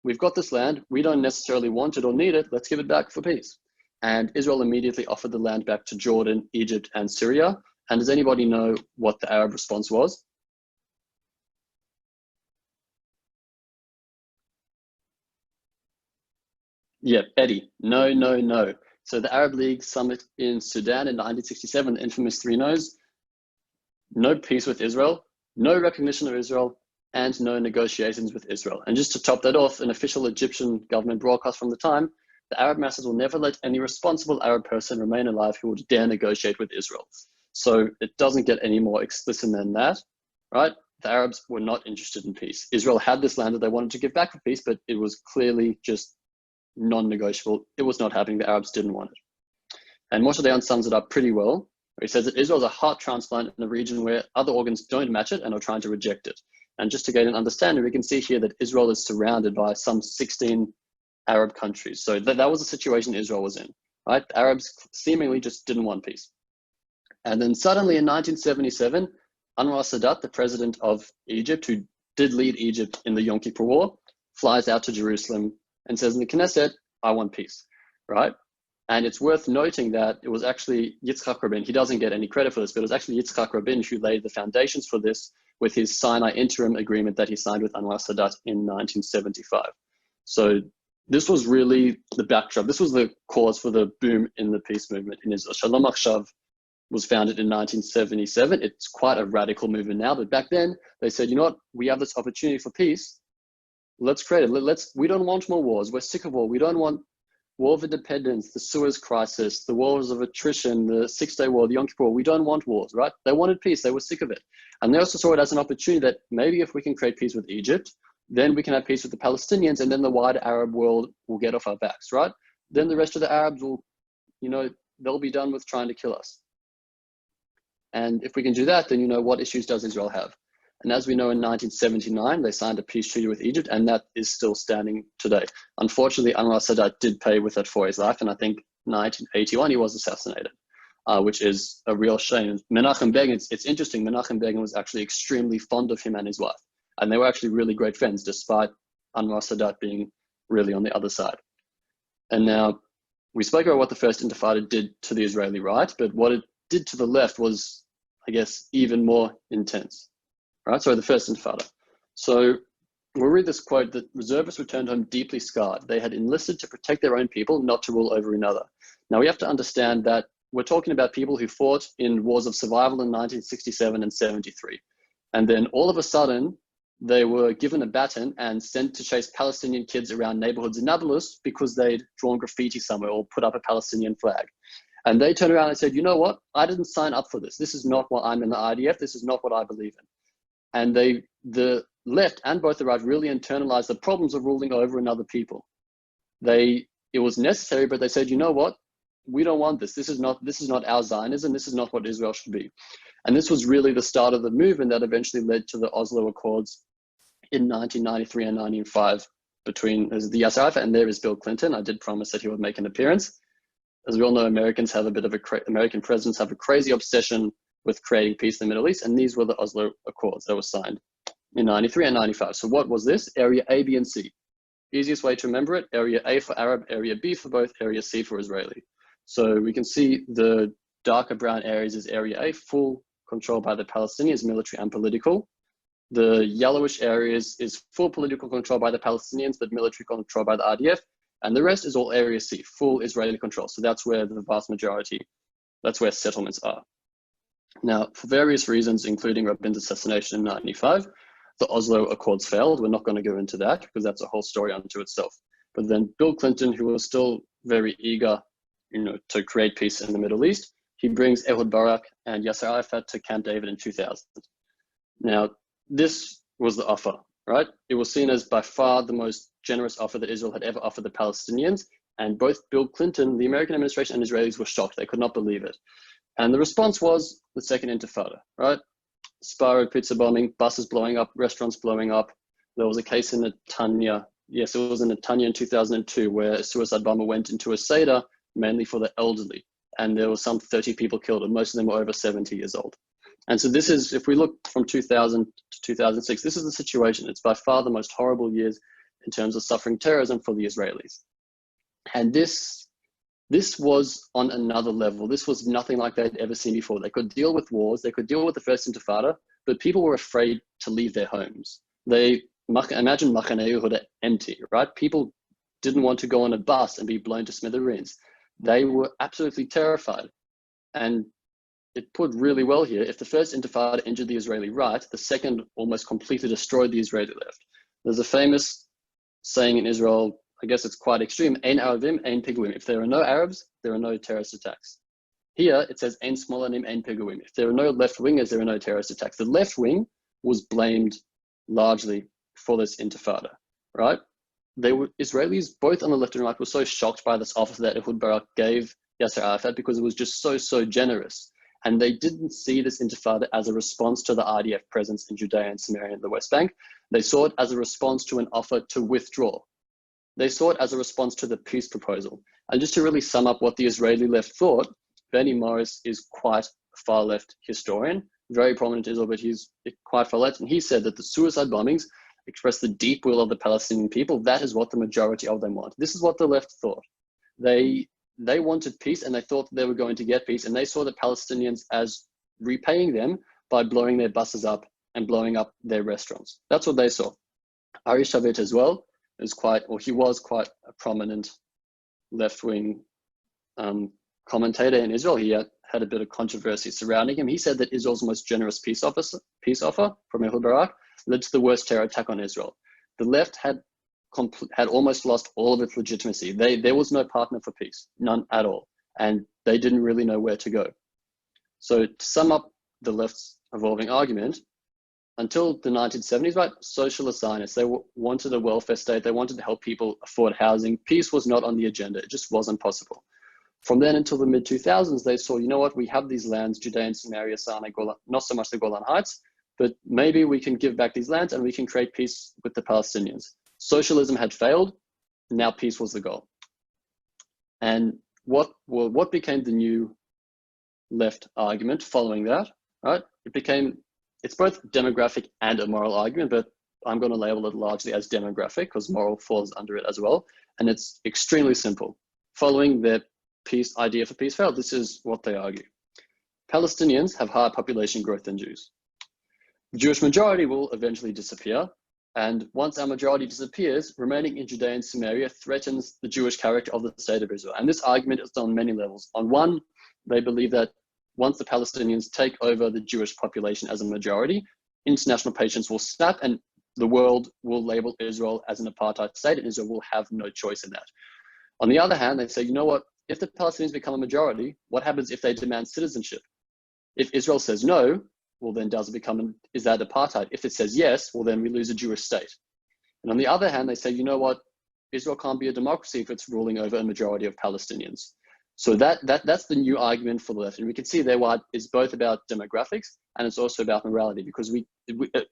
we've got this land, we don't necessarily want it or need it, let's give it back for peace. And Israel immediately offered the land back to Jordan, Egypt, and Syria. And does anybody know what the Arab response was? Yeah, Eddie, no, no, no. So the Arab League summit in Sudan in 1967, the infamous three no's, no peace with Israel, no recognition of Israel, and no negotiations with Israel. And just to top that off, an official Egyptian government broadcast from the time, the Arab masses will never let any responsible Arab person remain alive who would dare negotiate with Israel. So it doesn't get any more explicit than that, right? The Arabs were not interested in peace. Israel had this land that they wanted to give back for peace, but it was clearly just non-negotiable. It was not happening. The Arabs didn't want it. And Moshe Dayan sums it up pretty well. He says that Israel is a heart transplant in a region where other organs don't match it and are trying to reject it. And just to get an understanding, we can see here that Israel is surrounded by some 16 Arab countries. So that was the situation Israel was in, right? The Arabs seemingly just didn't want peace. And then suddenly in 1977, Anwar Sadat, the president of Egypt, who did lead Egypt in the Yom Kippur War, flies out to Jerusalem and says in the Knesset, I want peace, right? And it's worth noting that it was actually Yitzhak Rabin, he doesn't get any credit for this, but it was actually Yitzhak Rabin who laid the foundations for this with his Sinai interim agreement that he signed with Anwar Sadat in 1975. So this was really the backdrop. This was the cause for the boom in the peace movement in Israel. Shalom Achshav was founded in 1977. It's quite a radical movement now, but back then they said, you know what, we have this opportunity for peace. Let's create it. We don't want more wars. We're sick of war. We don't want war of independence, the Suez crisis, the wars of attrition, the Six-Day War, the Yom Kippur War. We don't want wars, right? They wanted peace. They were sick of it. And they also saw it as an opportunity that maybe if we can create peace with Egypt, then we can have peace with the Palestinians, and then the wider Arab world will get off our backs, right? Then the rest of the Arabs will, you know, they'll be done with trying to kill us. And if we can do that, then, you know, what issues does Israel have? And as we know, in 1979, they signed a peace treaty with Egypt, and that is still standing today. Unfortunately, Anwar Sadat did pay with it for his life, and I think 1981, he was assassinated, which is a real shame. Menachem Begin, it's interesting, Menachem Begin was actually extremely fond of him and his wife, and they were actually really great friends, despite Anwar Sadat being really on the other side. And now, we spoke about what the first Intifada did to the Israeli right, but what it did to the left was, I guess, even more intense. Right, so the first Intifada. So we'll read this quote that reservists returned home deeply scarred. They had enlisted to protect their own people, not to rule over another. Now we have to understand that we're talking about people who fought in wars of survival in 1967 and 73. And then all of a sudden, they were given a baton and sent to chase Palestinian kids around neighborhoods in Nablus because they'd drawn graffiti somewhere or put up a Palestinian flag. And they turned around and said, you know what? I didn't sign up for this. This is not what I'm in the IDF. This is not what I believe in. And the left and both the right really internalized the problems of ruling over another people. It was necessary, but they said, you know what? We don't want this. This is not our Zionism. This is not what Israel should be. And this was really the start of the movement that eventually led to the Oslo Accords in 1993 and 1995 between the Yasser Arafat, and there is Bill Clinton. I did promise that he would make an appearance. As we all know, American presidents have a crazy obsession with creating peace in the Middle East, and these were the Oslo Accords that were signed in 93 and 95. So what was this? Area A, B, and C. Easiest way to remember it, Area A for Arab, Area B for both, Area C for Israeli. So we can see the darker brown areas is Area A, full control by the Palestinians, military and political. The yellowish areas is full political control by the Palestinians, but military control by the IDF. And the rest is all Area C, full Israeli control. So that's where the vast majority, that's where settlements are. Now, for various reasons, including Rabin's assassination in 95, the Oslo Accords failed. We're not going to go into that because that's a whole story unto itself. But then Bill Clinton, who was still very eager, to create peace in the Middle East, he brings Ehud Barak and Yasser Arafat to Camp David in 2000. Now, this was the offer, right? It was seen as by far the most generous offer that Israel had ever offered the Palestinians. And both Bill Clinton, the American administration, and Israelis were shocked. They could not believe it. And the response was the Second Intifada, right? Sparrow pizza bombing, buses blowing up, restaurants blowing up. There was a case in Netanya. Yes, it was in Netanya in 2002 where a suicide bomber went into a Seder, mainly for the elderly. And there were some 30 people killed, and most of them were over 70 years old. And so this is, if we look from 2000 to 2006, this is the situation. It's by far the most horrible years in terms of suffering terrorism for the Israelis. And this was on another level. This was nothing like they'd ever seen before. They could deal with wars, they could deal with the First Intifada, but people were afraid to leave their homes. Imagine Machane Yehuda empty, right? People didn't want to go on a bus and be blown to smithereens. They were absolutely terrified. And it put really well here. If the First Intifada injured the Israeli right, the second almost completely destroyed the Israeli left. There's a famous saying in Israel, I guess it's quite extreme, Ein Arabim, Ein Piguim. If there are no Arabs, there are no terrorist attacks. Here, it says Ein Smolanim, Ein Piguim. If there are no left-wingers, there are no terrorist attacks. The left wing was blamed largely for this Intifada, right? Israelis, both on the left and right, were so shocked by this offer that Ehud Barak gave Yasser Arafat because it was just so generous. And they didn't see this Intifada as a response to the IDF presence in Judea and Samaria and the West Bank. They saw it as a response to an offer to withdraw. They saw it as a response to the peace proposal. And just to really sum up what the Israeli left thought, Benny Morris is quite a far-left historian, very prominent in Israel, but he's quite far-left. And he said that the suicide bombings express the deep will of the Palestinian people. That is what the majority of them want. This is what the left thought. They wanted peace, and they thought they were going to get peace, and they saw the Palestinians as repaying them by blowing their buses up and blowing up their restaurants. That's what they saw. Ari Shavit as well he was quite a prominent left-wing commentator in Israel. He had a bit of controversy surrounding him. He said that Israel's most generous peace offer from Ehud Barak led to the worst terror attack on Israel. The left had almost lost all of its legitimacy. There was no partner for peace, none at all. And they didn't really know where to go. So to sum up the left's evolving argument, until the 1970s, right, socialist Zionists, they wanted a welfare state. They wanted to help people afford housing. Peace was not on the agenda. It just wasn't possible. From then until the mid-2000s, they saw, you know what, we have these lands, Judea and Samaria, Sinai, Golan, not so much the Golan Heights, but maybe we can give back these lands and we can create peace with the Palestinians. Socialism had failed. Now peace was the goal. And what became the new left argument following that, right? It's both demographic and a moral argument, but I'm going to label it largely as demographic because moral falls under it as well. And it's extremely simple. Following their peace idea for peace failed, this is what they argue. Palestinians have higher population growth than Jews. The Jewish majority will eventually disappear. And once our majority disappears, remaining in Judea and Samaria threatens the Jewish character of the state of Israel. And this argument is on many levels. On one, they believe that once the Palestinians take over the Jewish population as a majority, international patience will snap and the world will label Israel as an apartheid state and Israel will have no choice in that. On the other hand, they say, you know what, if the Palestinians become a majority, what happens if they demand citizenship? If Israel says no, well then is that apartheid? If it says yes, well then we lose a Jewish state. And on the other hand, they say, you know what, Israel can't be a democracy if it's ruling over a majority of Palestinians. So that's the new argument for the left. And we can see there why it's both about demographics and it's also about morality, because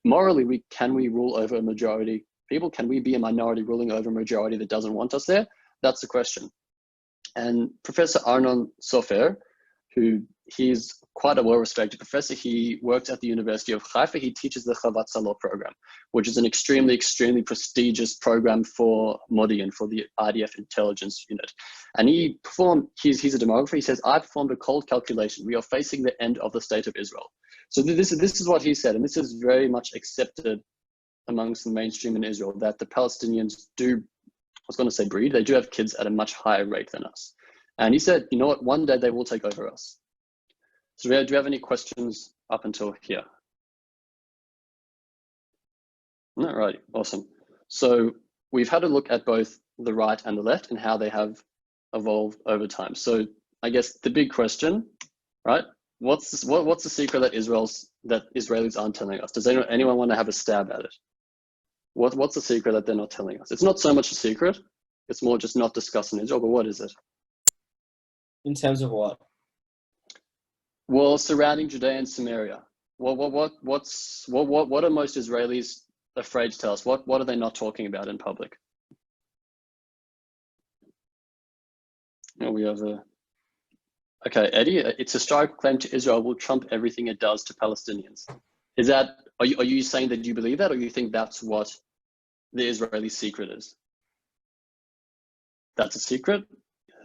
morally, can we rule over a majority people? Can we be a minority ruling over a majority that doesn't want us there? That's the question. And Professor Arnon Sofer, he's quite a well-respected professor. He works at the University of Haifa. He teaches the Chavat Salot program, which is an extremely, extremely prestigious program for Modi'in, for the IDF intelligence unit. And he's a demographer. He says, I performed a cold calculation. We are facing the end of the state of Israel. So this is what he said, and this is very much accepted amongst the mainstream in Israel, that the Palestinians breed. They do have kids at a much higher rate than us. And he said, you know what, one day they will take over us. So do you have any questions up until here? No, right, awesome. So we've had a look at both the right and the left and how they have evolved over time. So I guess the big question, right? What's the secret that Israel's that Israelis aren't telling us? Does anyone want to have a stab at it? What's the secret that they're not telling us? It's not so much a secret. It's more just not discussing Israel, but what is it? In terms of what? Well, surrounding Judea and Samaria. What are most Israelis afraid to tell us? What are they not talking about in public? Oh, we have a... Okay, Eddie, its historical claim to Israel will trump everything it does to Palestinians. Is that, are you saying that you believe that, or you think that's what the Israeli secret is? That's a secret?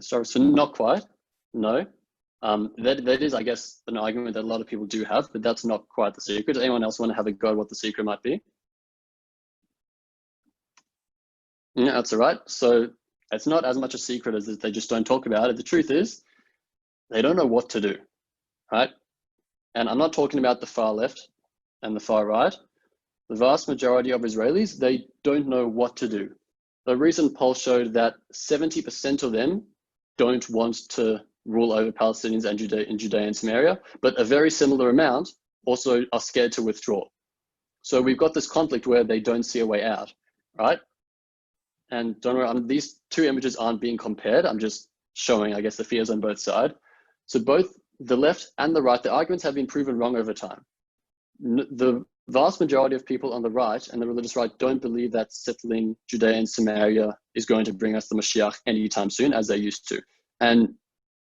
So not quite, no. That is, I guess, an argument that a lot of people do have, but that's not quite the secret. Does anyone else want to have a go at what the secret might be? Yeah, that's all right. So it's not as much a secret as they just don't talk about it. The truth is, they don't know what to do, right? And I'm not talking about the far left and the far right. The vast majority of Israelis, they don't know what to do. The recent poll showed that 70% of them don't want to rule over Palestinians and in Judea and Samaria, but a very similar amount also are scared to withdraw. So we've got this conflict where they don't see a way out, right? And don't worry, these two images aren't being compared. I'm just showing, I guess, the fears on both sides. So both the left and the right, the arguments have been proven wrong over time. The vast majority of people on the right and the religious right don't believe that settling Judea and Samaria is going to bring us the Moshiach anytime soon, as they used to. And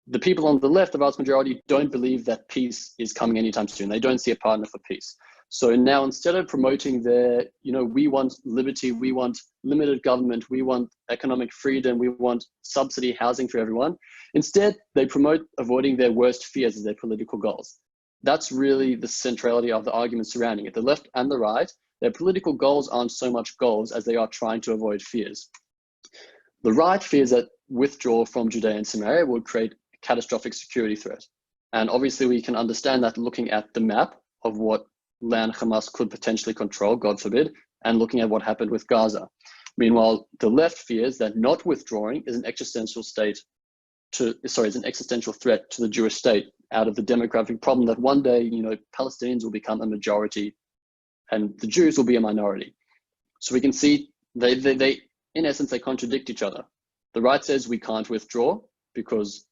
the people on the left, the vast majority, don't believe that peace is coming anytime soon. They don't see a partner for peace. So now, instead of promoting their, we want liberty, we want limited government, we want economic freedom, we want subsidy housing for everyone, instead they promote avoiding their worst fears as their political goals. That's really the centrality of the argument surrounding it. The left and the right, their political goals aren't so much goals as they are trying to avoid fears. The right fears that withdrawal from Judea and Samaria would create a catastrophic security threat. And obviously we can understand that looking at the map of what land Hamas could potentially control, God forbid, and looking at what happened with Gaza. Meanwhile, the left fears that not withdrawing is an existential threat to the Jewish state out of the demographic problem that one day, Palestinians will become a majority and the Jews will be a minority. So we can see they in essence, they contradict each other. The right says we can't withdraw because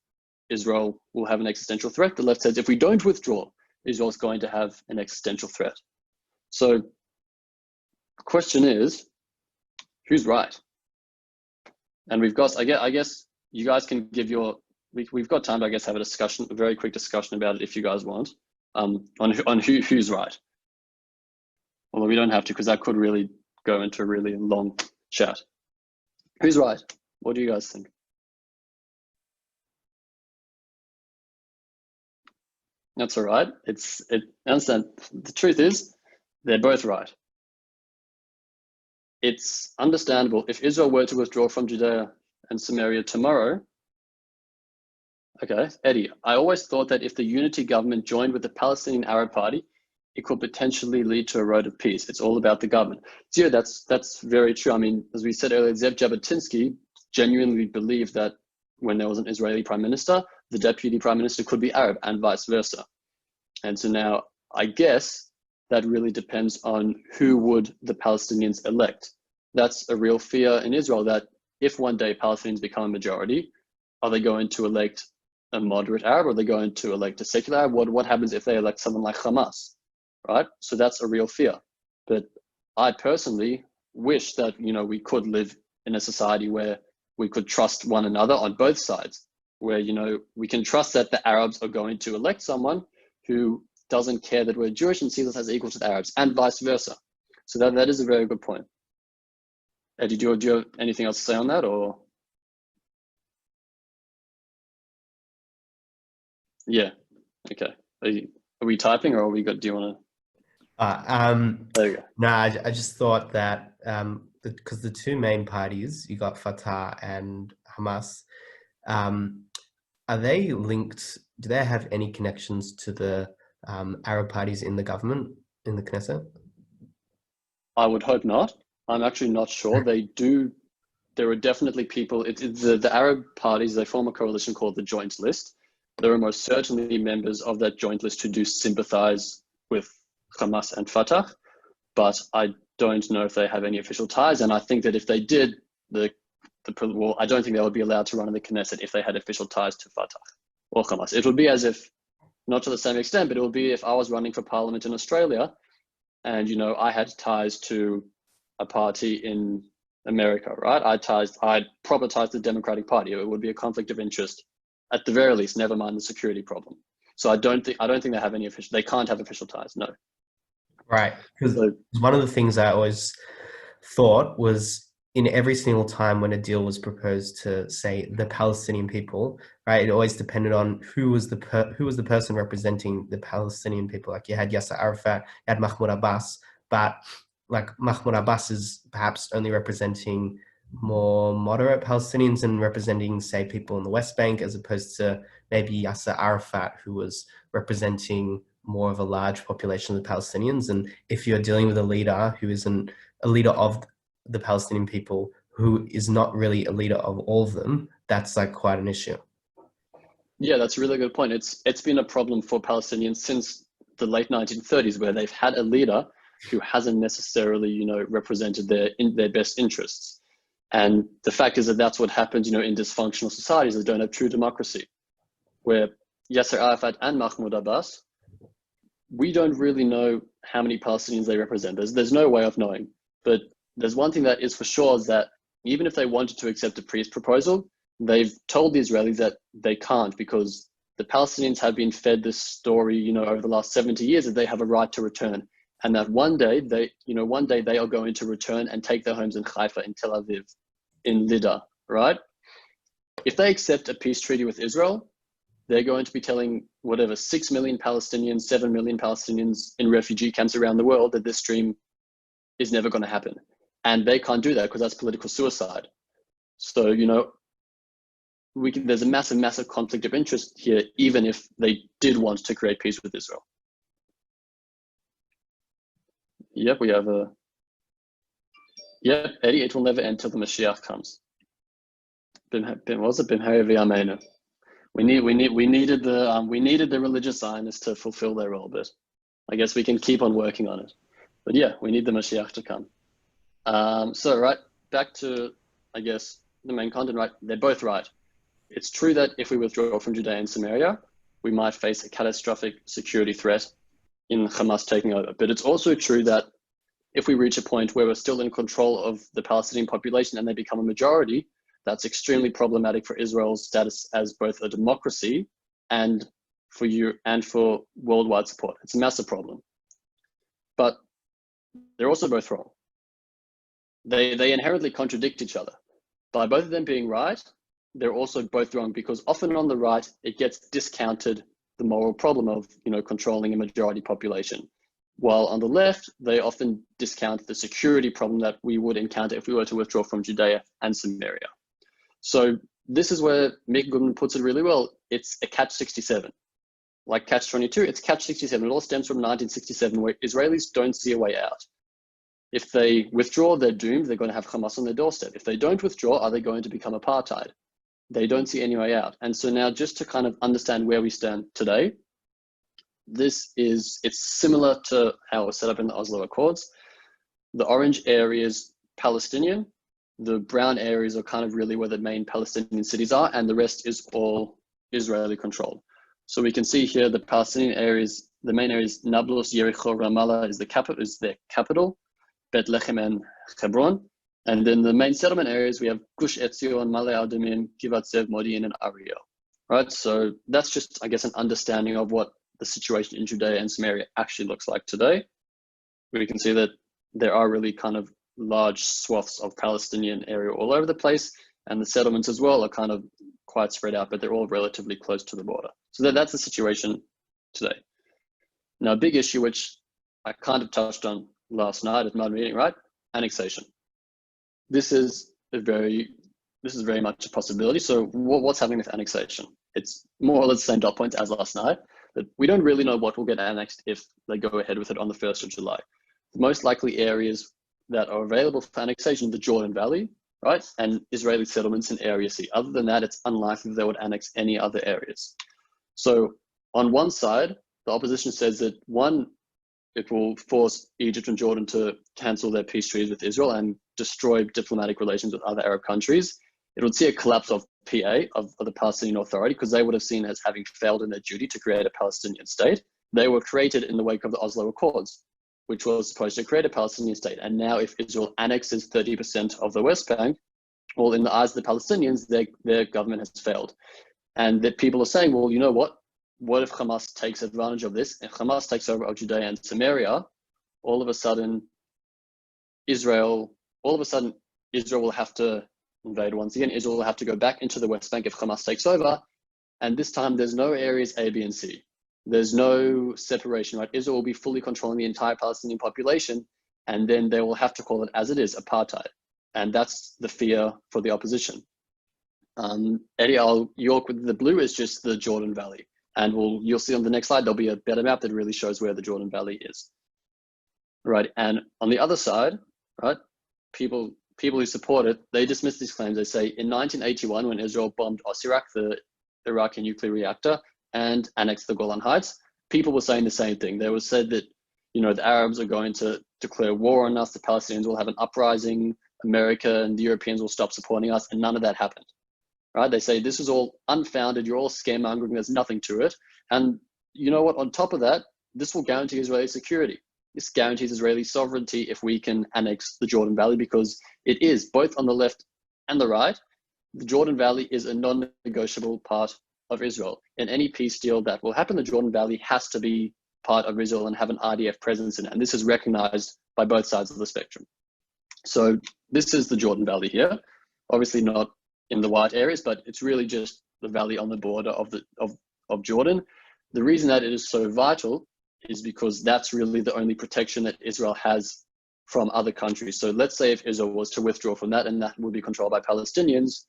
Israel will have an existential threat. The left says if we don't withdraw, Israel is going to have an existential threat. So the question is, who's right? And we've got, I guess you guys can give your, we've got time to, I guess, have a discussion, a very quick discussion about it if you guys want, on who's right. Although we don't have to, because that could really go into a really long chat. Who's right? What do you guys think? That's all right. Understand. The truth is, they're both right. It's understandable if Israel were to withdraw from Judea and Samaria tomorrow. Okay, Eddie, I always thought that if the unity government joined with the Palestinian Arab Party, it could potentially lead to a road of peace. It's all about the government. So yeah, that's very true. I mean, as we said earlier, Zev Jabotinsky genuinely believed that when there was an Israeli prime minister, the deputy prime minister could be Arab and vice versa. And so now, I guess that really depends on who would the Palestinians elect. That's a real fear in Israel, that if one day Palestinians become a majority, are they going to elect a moderate Arab, or are they going to elect a secular Arab? What happens if they elect someone like Hamas, right? So that's a real fear. But I personally wish that, we could live in a society where we could trust one another on both sides, where, we can trust that the Arabs are going to elect someone who doesn't care that we're Jewish and sees us as equal to the Arabs, and vice versa. So that is a very good point. Eddie, do you have anything else to say on that, or? Yeah, okay. Are we typing, or do you want to? There you go. No, I just thought that because the two main parties, you got Fatah and Hamas, are they linked? Do they have any connections to the Arab parties in the government, in the Knesset? I would hope not. I'm actually not sure. They do. There are definitely people. The Arab parties, they form a coalition called the Joint List. There are most certainly members of that Joint List who do sympathize with Hamas and Fatah, but I don't know if they have any official ties. And I think that if they did, well, I don't think they would be allowed to run in the Knesset if they had official ties to Fatah or Hamas. It would be as if, not to the same extent, but it would be if I was running for parliament in Australia and, you know, I had ties to a party in America, right? I'd proper ties to the Democratic Party. It would be a conflict of interest at the very least, never mind the security problem. So I don't think they have any official, they can't have official ties, no. Right, because So, one of the things I always thought was in every single time when a deal was proposed to, say, the Palestinian people, right, it always depended on who was the person representing the Palestinian people. Like you had Yasser Arafat, you had Mahmoud Abbas, but like Mahmoud Abbas is perhaps only representing more moderate Palestinians and representing, say, people in the West Bank, as opposed to maybe Yasser Arafat, who was representing more of a large population of the Palestinians. And if you're dealing with a leader who isn't a leader of the Palestinian people, who is not really a leader of all of them, that's like quite an issue. yeah, that's a really good point. It's been a problem for Palestinians since the late 1930s, where they've had a leader who hasn't necessarily, you know, represented their best interests. And the fact is that that's what happens, you know, in dysfunctional societies that don't have true democracy, where Yasser Arafat and Mahmoud Abbas, we don't really know how many Palestinians they represent. There's no way of knowing. But there's one thing that is for sure, is that even if they wanted to accept a peace proposal, they've told the Israelis that they can't, because the Palestinians have been fed this story, you know, over the last 70 years, that they have a right to return. And that one day they are going to return and take their homes in Haifa, in Tel Aviv, in Lida, right? If they accept a peace treaty with Israel, they're going to be telling whatever 6 million Palestinians, 7 million Palestinians in refugee camps around the world that this dream is never going to happen. And they can't do that because that's political suicide. So, you know, there's a massive conflict of interest here, even if they did want to create peace with Israel. Yep, we have Eddie, it will never end till the Moshiach comes. We needed the religious Zionists to fulfill their role, but I guess we can keep on working on it. But yeah, we need the Moshiach to come. So right, back to, I guess, the main content, right? They're both right. It's true that if we withdraw from Judea and Samaria, we might face a catastrophic security threat in Hamas taking over. But it's also true that if we reach a point where we're still in control of the Palestinian population and they become a majority, that's extremely problematic for Israel's status as both a democracy and for worldwide support. It's a massive problem. But they're also both wrong. They inherently contradict each other. By both of them being right, they're also both wrong, because often on the right, it gets discounted the moral problem of, you know, controlling a majority population. While on the left, they often discount the security problem that we would encounter if we were to withdraw from Judea and Samaria. So this is where Mick Goodman puts it really well. It's a catch-67. Like catch-22, it's catch-67. It all stems from 1967, where Israelis don't see a way out. If they withdraw, they're doomed. They're going to have Hamas on their doorstep. If they don't withdraw, are they going to become apartheid? They don't see any way out. And so now, just to kind of understand where we stand today, it's similar to how it was set up in the Oslo Accords. The orange areas Palestinian, the brown areas are kind of really where the main Palestinian cities are, and the rest is all Israeli controlled. So we can see here the Palestinian areas, the main areas, Nablus, Jericho, Ramallah is their capital, Bethlehem and Hebron. And then the main settlement areas, we have Gush Etzion, Ma'ale Adumim, Givat Zev, Modi'in, and Ariel. Right, so that's just, I guess, an understanding of what the situation in Judea and Samaria actually looks like today. We can see that there are really kind of large swaths of Palestinian area all over the place, and the settlements as well are kind of quite spread out, but they're all relatively close to the border. So that's the situation today. Now, a big issue, which I kind of touched on last night at my meeting, right? Annexation. This is very much a possibility. So what's happening with annexation? It's more or less the same dot points as last night, but we don't really know what will get annexed if they go ahead with it on the 1st of July. The most likely areas that are available for annexation, the Jordan Valley, right? And Israeli settlements in Area C. Other than that, it's unlikely they would annex any other areas. So on one side, the opposition says that one it will force Egypt and Jordan to cancel their peace treaties with Israel and destroy diplomatic relations with other Arab countries. It would see a collapse of PA, of the Palestinian Authority, because they would have seen as having failed in their duty to create a Palestinian state. They were created in the wake of the Oslo Accords, which was supposed to create a Palestinian state. And now if Israel annexes 30% of the West Bank, well, in the eyes of the Palestinians, their government has failed. And that people are saying, well, you know what? What if Hamas takes advantage of this? If Hamas takes over Judea and Samaria, all of a sudden Israel will have to invade once again. Israel will have to go back into the West Bank if Hamas takes over. And this time there's no areas A, B, and C. There's no separation, right? Israel will be fully controlling the entire Palestinian population, and then they will have to call it as it is, apartheid. And that's the fear for the opposition. Eddie, York with the blue is just the Jordan Valley. And you'll see on the next slide, there'll be a better map that really shows where the Jordan Valley is. Right, and on the other side, right, people who support it, they dismiss these claims. They say in 1981, when Israel bombed Osirak, the Iraqi nuclear reactor, and annexed the Golan Heights, people were saying the same thing. They were said that, you know, the Arabs are going to declare war on us, the Palestinians will have an uprising, America and the Europeans will stop supporting us, and none of that happened. Right? They say this is all unfounded, you're all scaremongering, there's nothing to it. And you know what, on top of that, this will guarantee Israeli security. This guarantees Israeli sovereignty if we can annex the Jordan Valley, because it is, both on the left and the right, the Jordan Valley is a non-negotiable part of Israel. In any peace deal that will happen, the Jordan Valley has to be part of Israel and have an IDF presence in it. And this is recognized by both sides of the spectrum. So this is the Jordan Valley here, obviously not in the white areas, but it's really just the valley on the border of Jordan. The reason that it is so vital is because that's really the only protection that Israel has from other countries. So let's say if Israel was to withdraw from that and that would be controlled by Palestinians,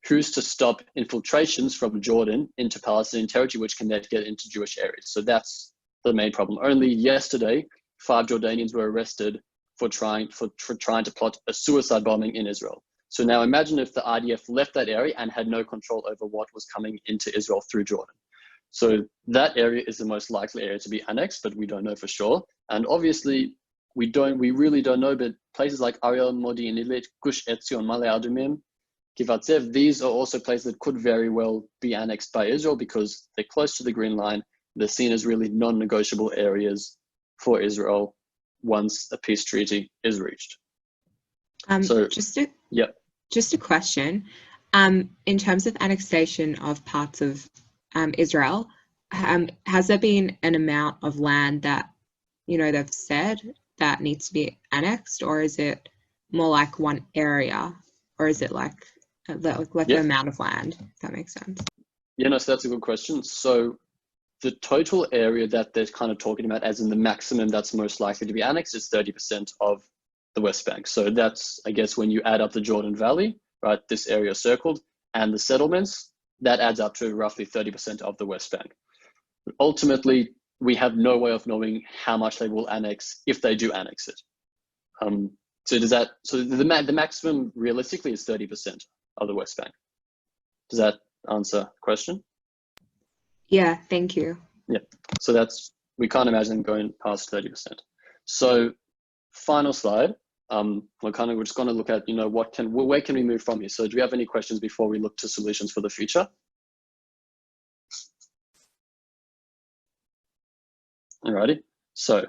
who's to stop infiltrations from Jordan into Palestinian territory, which can then get into Jewish areas? So that's the main problem. Only yesterday, 5 Jordanians were arrested for trying to plot a suicide bombing in Israel. So now imagine if the IDF left that area and had no control over what was coming into Israel through Jordan. So that area is the most likely area to be annexed, but we don't know for sure. And obviously, we really don't know, but places like Ariel, Modi, Nilit, Gush Etzion, Male Adumim, Givatzev, these are also places that could very well be annexed by Israel because they're close to the Green Line. They're seen as really non-negotiable areas for Israel once a peace treaty is reached. Just a question. In terms of annexation of parts of Israel, has there been an amount of land that, you know, they've said that needs to be annexed, or is it more like one area, or is it like the amount of land, if that makes sense? Yeah, no, so that's a good question. So the total area that they're kind of talking about as in the maximum that's most likely to be annexed is 30% of the West Bank. So that's, I guess, when you add up the Jordan Valley, right, this area circled, and the settlements, that adds up to roughly 30% of the West Bank. But ultimately, we have no way of knowing how much they will annex if they do annex it. So the maximum realistically is 30% of the West Bank. Does that answer the question? Yeah, thank you. Yeah, so we can't imagine them going past 30%. So final slide, we're just going to look at, you know, where can we move from here? So do we have any questions before we look to solutions for the future? Alrighty, so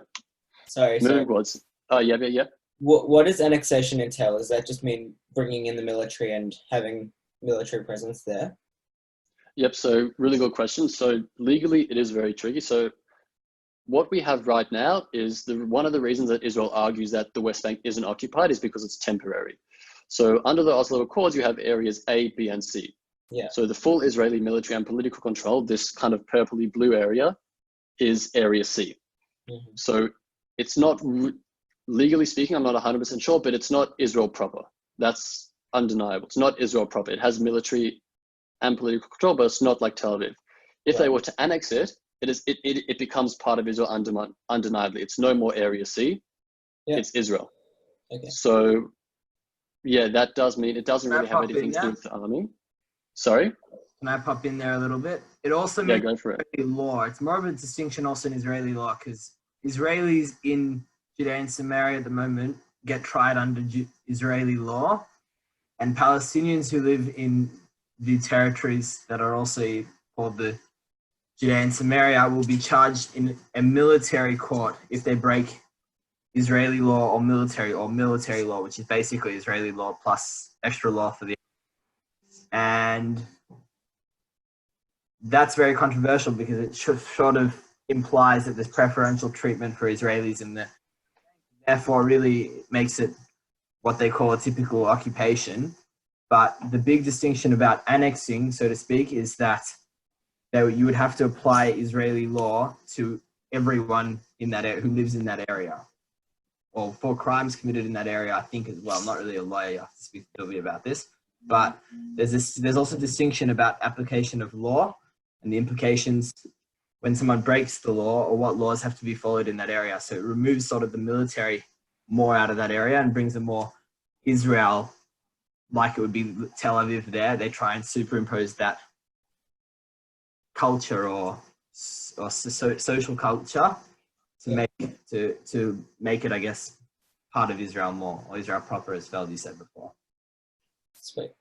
Sorry. moving towards, yeah. What does annexation entail? Does that just mean bringing in the military and having military presence there? Yep, so really good question. So legally, it is very tricky. So what we have right now is one of the reasons that Israel argues that the West Bank isn't occupied is because it's temporary. So under the Oslo Accords, you have areas A, B, and C. Yeah. So the full Israeli military and political control, this kind of purpley blue area, is area C. Mm-hmm. So it's not, legally speaking, I'm not 100% sure, but it's not Israel proper. That's undeniable. It's not Israel proper. It has military and political control, but it's not like Tel Aviv. If they were to annex it, it becomes part of Israel undeniably. It's no more Area C. Yeah. It's Israel. Okay. So, yeah, that does mean it doesn't really have anything to do with the army. Sorry? Can I pop in there a little bit? It also means go for it. Israeli law. It's more of a distinction also in Israeli law because Israelis in Judea and Samaria at the moment get tried under Israeli law, and Palestinians who live in the territories that are also called the Judea and Samaria will be charged in a military court if they break Israeli law or military law, which is basically Israeli law plus extra law for the. And that's very controversial because it sort of implies that there's preferential treatment for Israelis in there. Therefore, really makes it what they call a typical occupation. But the big distinction about annexing, so to speak, is that you would have to apply Israeli law to everyone in that area who lives in that area, or for crimes committed in that area. I think as well. I'm not really a lawyer to speak a little bit about this, but there's also distinction about application of law and the implications when someone breaks the law or what laws have to be followed in that area. So it removes sort of the military more out of that area and brings a more Israel, like it would be Tel Aviv there. They try and superimpose that culture or social culture to make it, I guess, part of Israel more, or Israel proper, as Feldy said before. Sweet.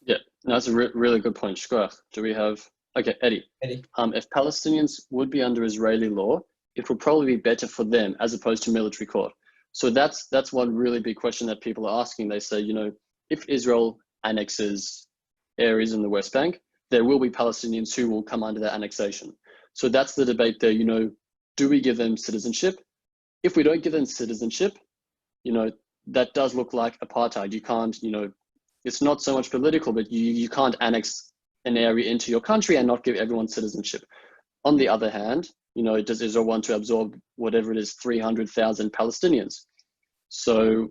Yeah, that's a really good point. Shkoyach. Do we have... Okay, Eddie. If Palestinians would be under Israeli law, it would probably be better for them as opposed to military court. So that's one really big question that people are asking. They say, you know, if Israel annexes areas in the West Bank, there will be Palestinians who will come under that annexation. So that's the debate there, you know, do we give them citizenship? If we don't give them citizenship, you know, that does look like apartheid. You can't, you know, it's not so much political, but you can't annex an area into your country and not give everyone citizenship. On the other hand, you know, does Israel want to absorb whatever it is, 300,000 Palestinians? So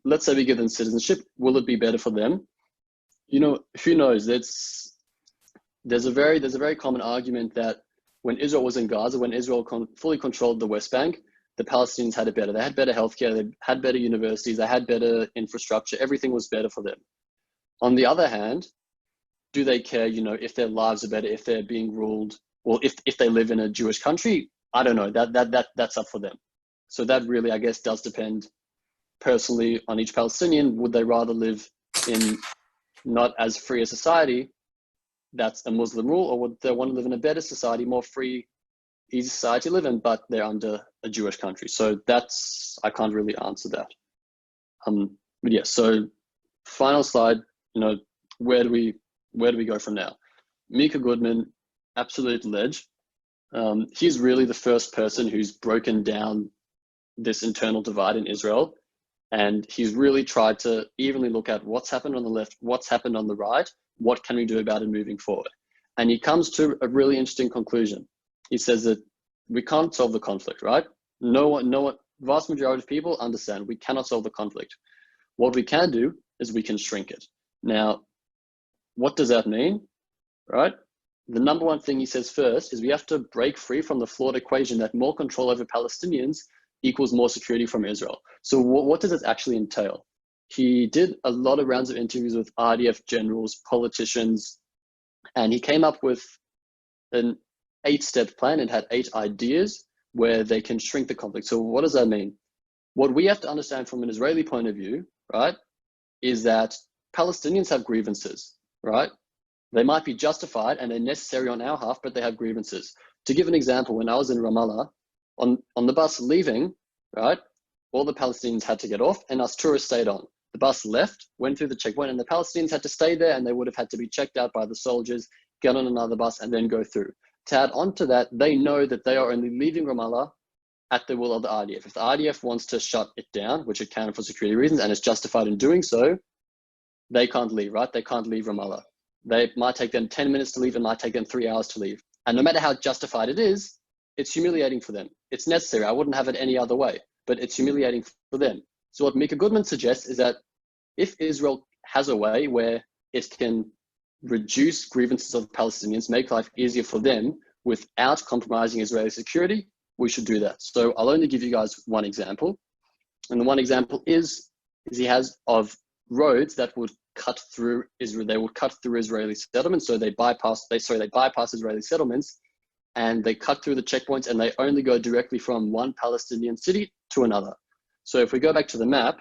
let's say we give them citizenship. Will it be better for them? You know, who knows? There's a very common argument that when Israel was in Gaza, when Israel fully controlled the West Bank, the Palestinians had it better. They had better healthcare, they had better universities, they had better infrastructure. Everything was better for them. On the other hand, do they care, you know, if their lives are better, if they're being ruled, or if they live in a Jewish country? I don't know. That's up for them. So that really, I guess, does depend personally on each Palestinian. Would they rather live in not as free a society that's a Muslim rule, or would they want to live in a better society, more free, easy society to live in, but they're under a Jewish country? So that's, I can't really answer that. But yeah, so final slide, you know, where do we go from now? Mika Goodman, absolute ledge. He's really the first person who's broken down this internal divide in Israel. And he's really tried to evenly look at what's happened on the left, what's happened on the right, what can we do about it moving forward? And he comes to a really interesting conclusion. He says that we can't solve the conflict, right? No one, vast majority of people understand we cannot solve the conflict. What we can do is we can shrink it. Now, what does that mean, right? The number one thing he says first is we have to break free from the flawed equation that more control over Palestinians equals more security from Israel. So what does it actually entail? He did a lot of rounds of interviews with RDF generals, politicians, and he came up with an 8-step plan and had 8 ideas where they can shrink the conflict. So what does that mean? What we have to understand from an Israeli point of view, right, is that Palestinians have grievances, right? They might be justified and they're necessary on our half, but they have grievances. To give an example, when I was in Ramallah, on the bus leaving, right, all the Palestinians had to get off and us tourists stayed on. The bus left, went through the checkpoint, and the Palestinians had to stay there, and they would have had to be checked out by the soldiers, get on another bus, and then go through. To add on to that, they know that they are only leaving Ramallah at the will of the RDF. If the RDF wants to shut it down, which it can for security reasons, and is justified in doing so, they can't leave, right? They can't leave Ramallah. They might take them 10 minutes to leave, it might take them 3 hours to leave. And no matter how justified it is, it's humiliating for them. It's necessary. I wouldn't have it any other way, but it's humiliating for them. So what Mika Goodman suggests is that if Israel has a way where it can reduce grievances of Palestinians, make life easier for them without compromising Israeli security, we should do that. So I'll only give you guys one example. And the one example is he has of roads that would cut through Israel. They would cut through Israeli settlements. So they bypass Israeli settlements and they cut through the checkpoints and they only go directly from one Palestinian city to another. So if we go back to the map,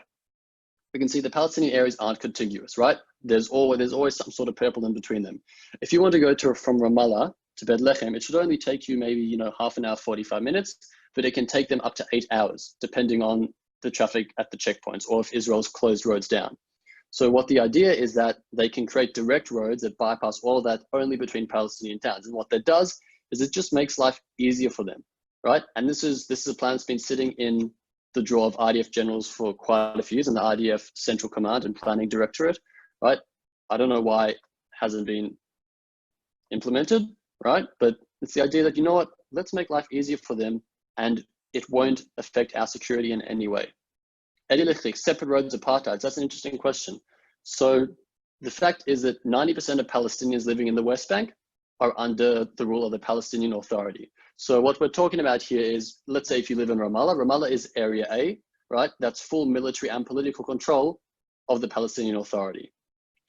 we can see the Palestinian areas aren't contiguous, right? There's always some sort of purple in between them. If you want to go from Ramallah to Bethlehem, it should only take you maybe, half an hour, 45 minutes, but it can take them up to 8 hours, depending on the traffic at the checkpoints or if Israel's closed roads down. So what the idea is that they can create direct roads that bypass all of that only between Palestinian towns. And what that does is it just makes life easier for them, right? And this is a plan that's been sitting in the drawer of IDF generals for quite a few years, and the IDF Central Command and Planning Directorate, right? I don't know why it hasn't been implemented, right? But it's the idea that, you know what, let's make life easier for them and it won't affect our security in any way. Ideological, separate roads, apartheid, that's an interesting question. So the fact is that 90% of Palestinians living in the West Bank are under the rule of the Palestinian Authority. So what we're talking about here is, let's say if you live in Ramallah, Ramallah is Area A, right? That's full military and political control of the Palestinian Authority.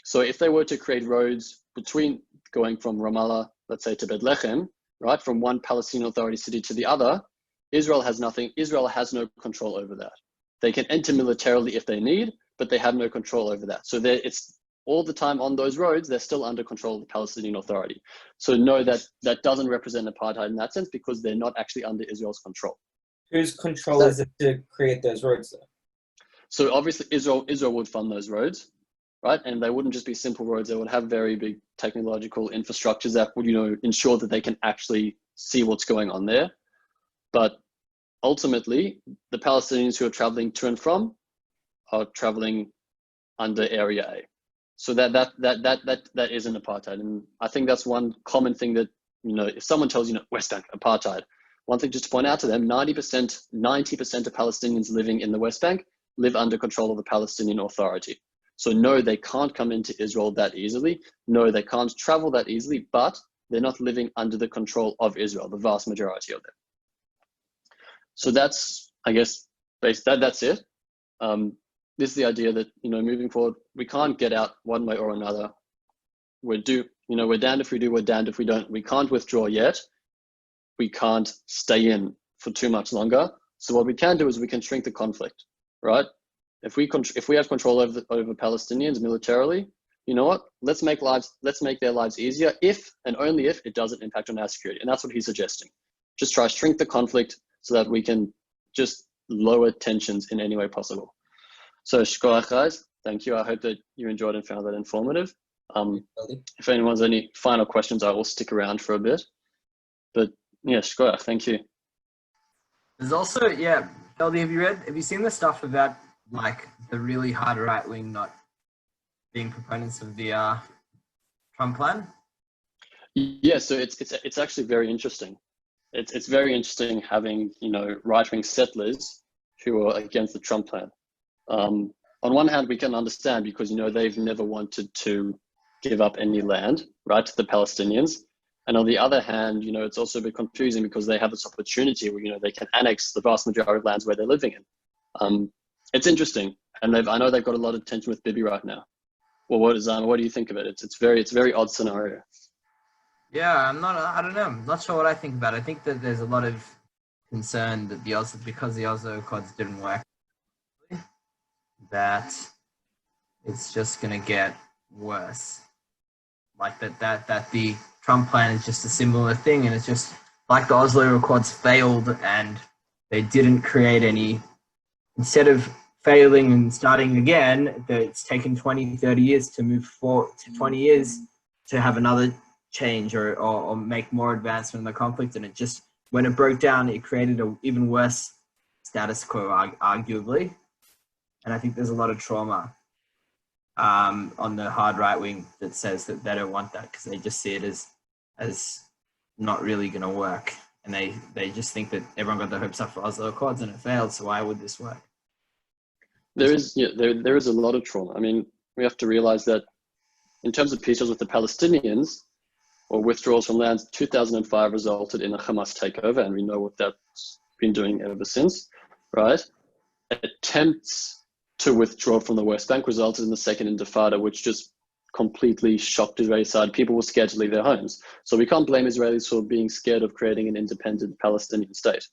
So if they were to create roads between going from Ramallah, let's say to Bethlehem, right? From one Palestinian Authority city to the other, Israel has no control over that. They can enter militarily if they need, but they have no control over that. So it's all the time on those roads, they're still under control of the Palestinian Authority. So no, that doesn't represent apartheid in that sense because they're not actually under Israel's control. Whose control is it to create those roads though? So obviously Israel would fund those roads, right? And they wouldn't just be simple roads, they would have very big technological infrastructures that would, ensure that they can actually see what's going on there. But ultimately, the Palestinians who are traveling to and from are traveling under Area A. So that is an apartheid. And I think that's one common thing that, if someone tells you, West Bank, apartheid, one thing just to point out to them, 90% of Palestinians living in the West Bank live under control of the Palestinian Authority. So no, they can't come into Israel that easily. No, they can't travel that easily, but they're not living under the control of Israel, the vast majority of them. So that's, I guess, that's it. This is the idea that, moving forward, we can't get out one way or another. We're damned if we do, we're damned if we don't. We can't withdraw yet. We can't stay in for too much longer. So what we can do is we can shrink the conflict, right? If we have control over Palestinians militarily, you know what? Let's make their lives easier if and only if it doesn't impact on our security. And that's what he's suggesting. Just try to shrink the conflict so that we can just lower tensions in any way possible. So shkoach guys, thank you. I hope that you enjoyed and found that informative. If anyone's any final questions, I will stick around for a bit. But yeah, shkoach, thank you. There's also, Feldy, have you seen the stuff about like the really hard right wing not being proponents of the Trump plan? Yeah, so it's actually very interesting. It's very interesting having, right-wing settlers who are against the Trump plan. On one hand, we can understand because, they've never wanted to give up any land, right, to the Palestinians. And on the other hand, it's also a bit confusing because they have this opportunity where, they can annex the vast majority of lands where they're living in. It's interesting. And I know they've got a lot of tension with Bibi right now. Well, what do you think of it? It's very odd scenario. Yeah, I don't know. I'm not sure what I think about it. I think that there's a lot of concern that because the Oslo Accords didn't work, that it's just going to get worse. Like that the Trump plan is just a similar thing, and it's just like the Oslo Accords failed and they didn't create any, instead of failing and starting again, it's taken 20, 30 years to move forward, to 20 years to have another change or make more advancement in the conflict. And it just, when it broke down, it created an even worse status quo, arguably. And I think there's a lot of trauma on the hard right wing that says that they don't want that because they just see it as not really going to work. And they just think that everyone got their hopes up for Oslo Accords and it failed, so why would this work? There is a lot of trauma. I mean, we have to realize that in terms of peace deals with the Palestinians or withdrawals from lands, 2005 resulted in a Hamas takeover, and we know what that's been doing ever since, right? Attempts to withdraw from the West Bank resulted in the second Intifada, which just completely shocked Israeli side. People were scared to leave their homes. So we can't blame Israelis for being scared of creating an independent Palestinian state.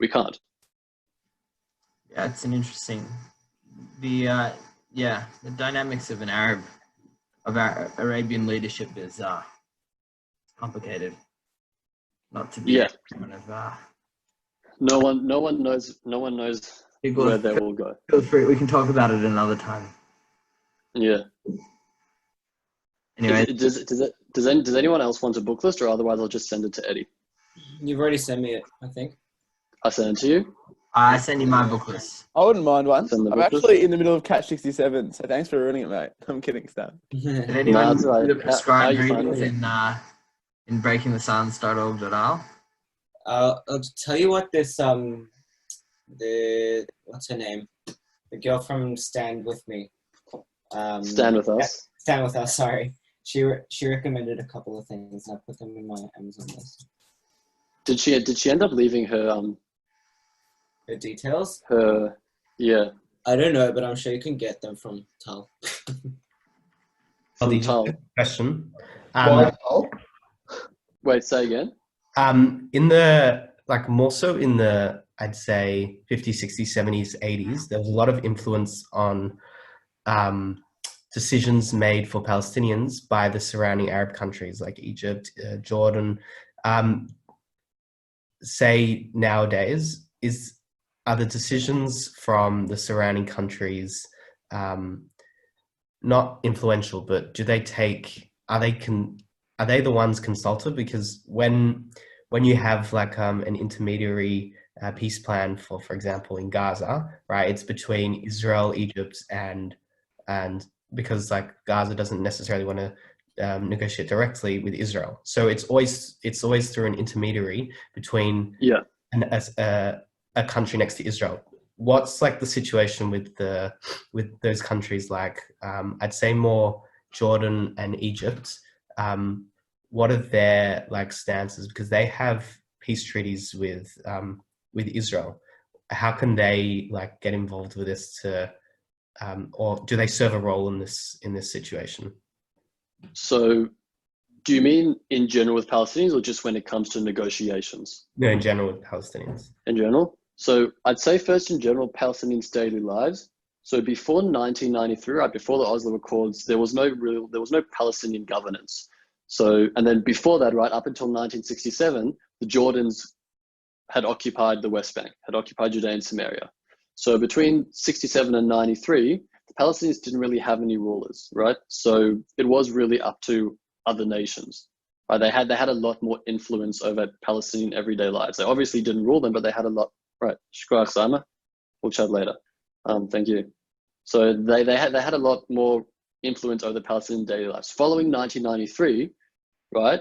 We can't. Yeah, it's an interesting. The dynamics of our Arabian leadership is complicated. Not to be kind of. No one knows where they will go. Feel free. We can talk about it another time. Yeah. Anyway, Does anyone else want a book list, or otherwise I'll just send it to Eddie? You've already sent me it, I think. I send it to you. I send you my book list. I wouldn't mind one. Send the I'm book actually list. in the middle of Catch 67, so thanks for ruining it, mate. I'm kidding, Stan. Did anyone that's right. do the prescribed How you finding readings in breakingthesuns.org.al? I'll tell you what this what's her name? The girl from Stand With Me. Stand With Us. Stand With Us, sorry. She recommended a couple of things, and I put them in my Amazon list. Did she end up leaving her The details? Yeah. I don't know, but I'm sure you can get them from Tal. From Tal. Question. Wait, say again. In the, like, more so in the, I'd say 50s, 60s, 70s, 80s, there was a lot of influence on decisions made for Palestinians by the surrounding Arab countries like Egypt, Jordan. Say nowadays, are the decisions from the surrounding countries not influential, but do they are they the ones consulted? Because when you have like an intermediary peace plan for example, in Gaza, right, it's between Israel, Egypt, and because like Gaza doesn't necessarily want to negotiate directly with Israel, so it's always through an intermediary between a country next to Israel. What's like the situation with those countries like I'd say more Jordan and Egypt? What are their like stances, because they have peace treaties with Israel? How can they like get involved with this or do they serve a role in this situation? So do you mean in general with Palestinians, or just when it comes to negotiations? No, in general with Palestinians. In general? So I'd say first in general, Palestinians' daily lives. So before 1993, right, before the Oslo Accords, there was no Palestinian governance. So, and then before that, right, up until 1967, the Jordans had occupied the West Bank, had occupied Judea and Samaria. So between 67 and 93, the Palestinians didn't really have any rulers, right? So it was really up to other nations. Right? They had a lot more influence over Palestinian everyday lives. They obviously didn't rule them, but they had a lot. Right, Shkrach Sama. We'll chat later. Thank you. So they had a lot more influence over the Palestinian daily lives. Following 1993, right?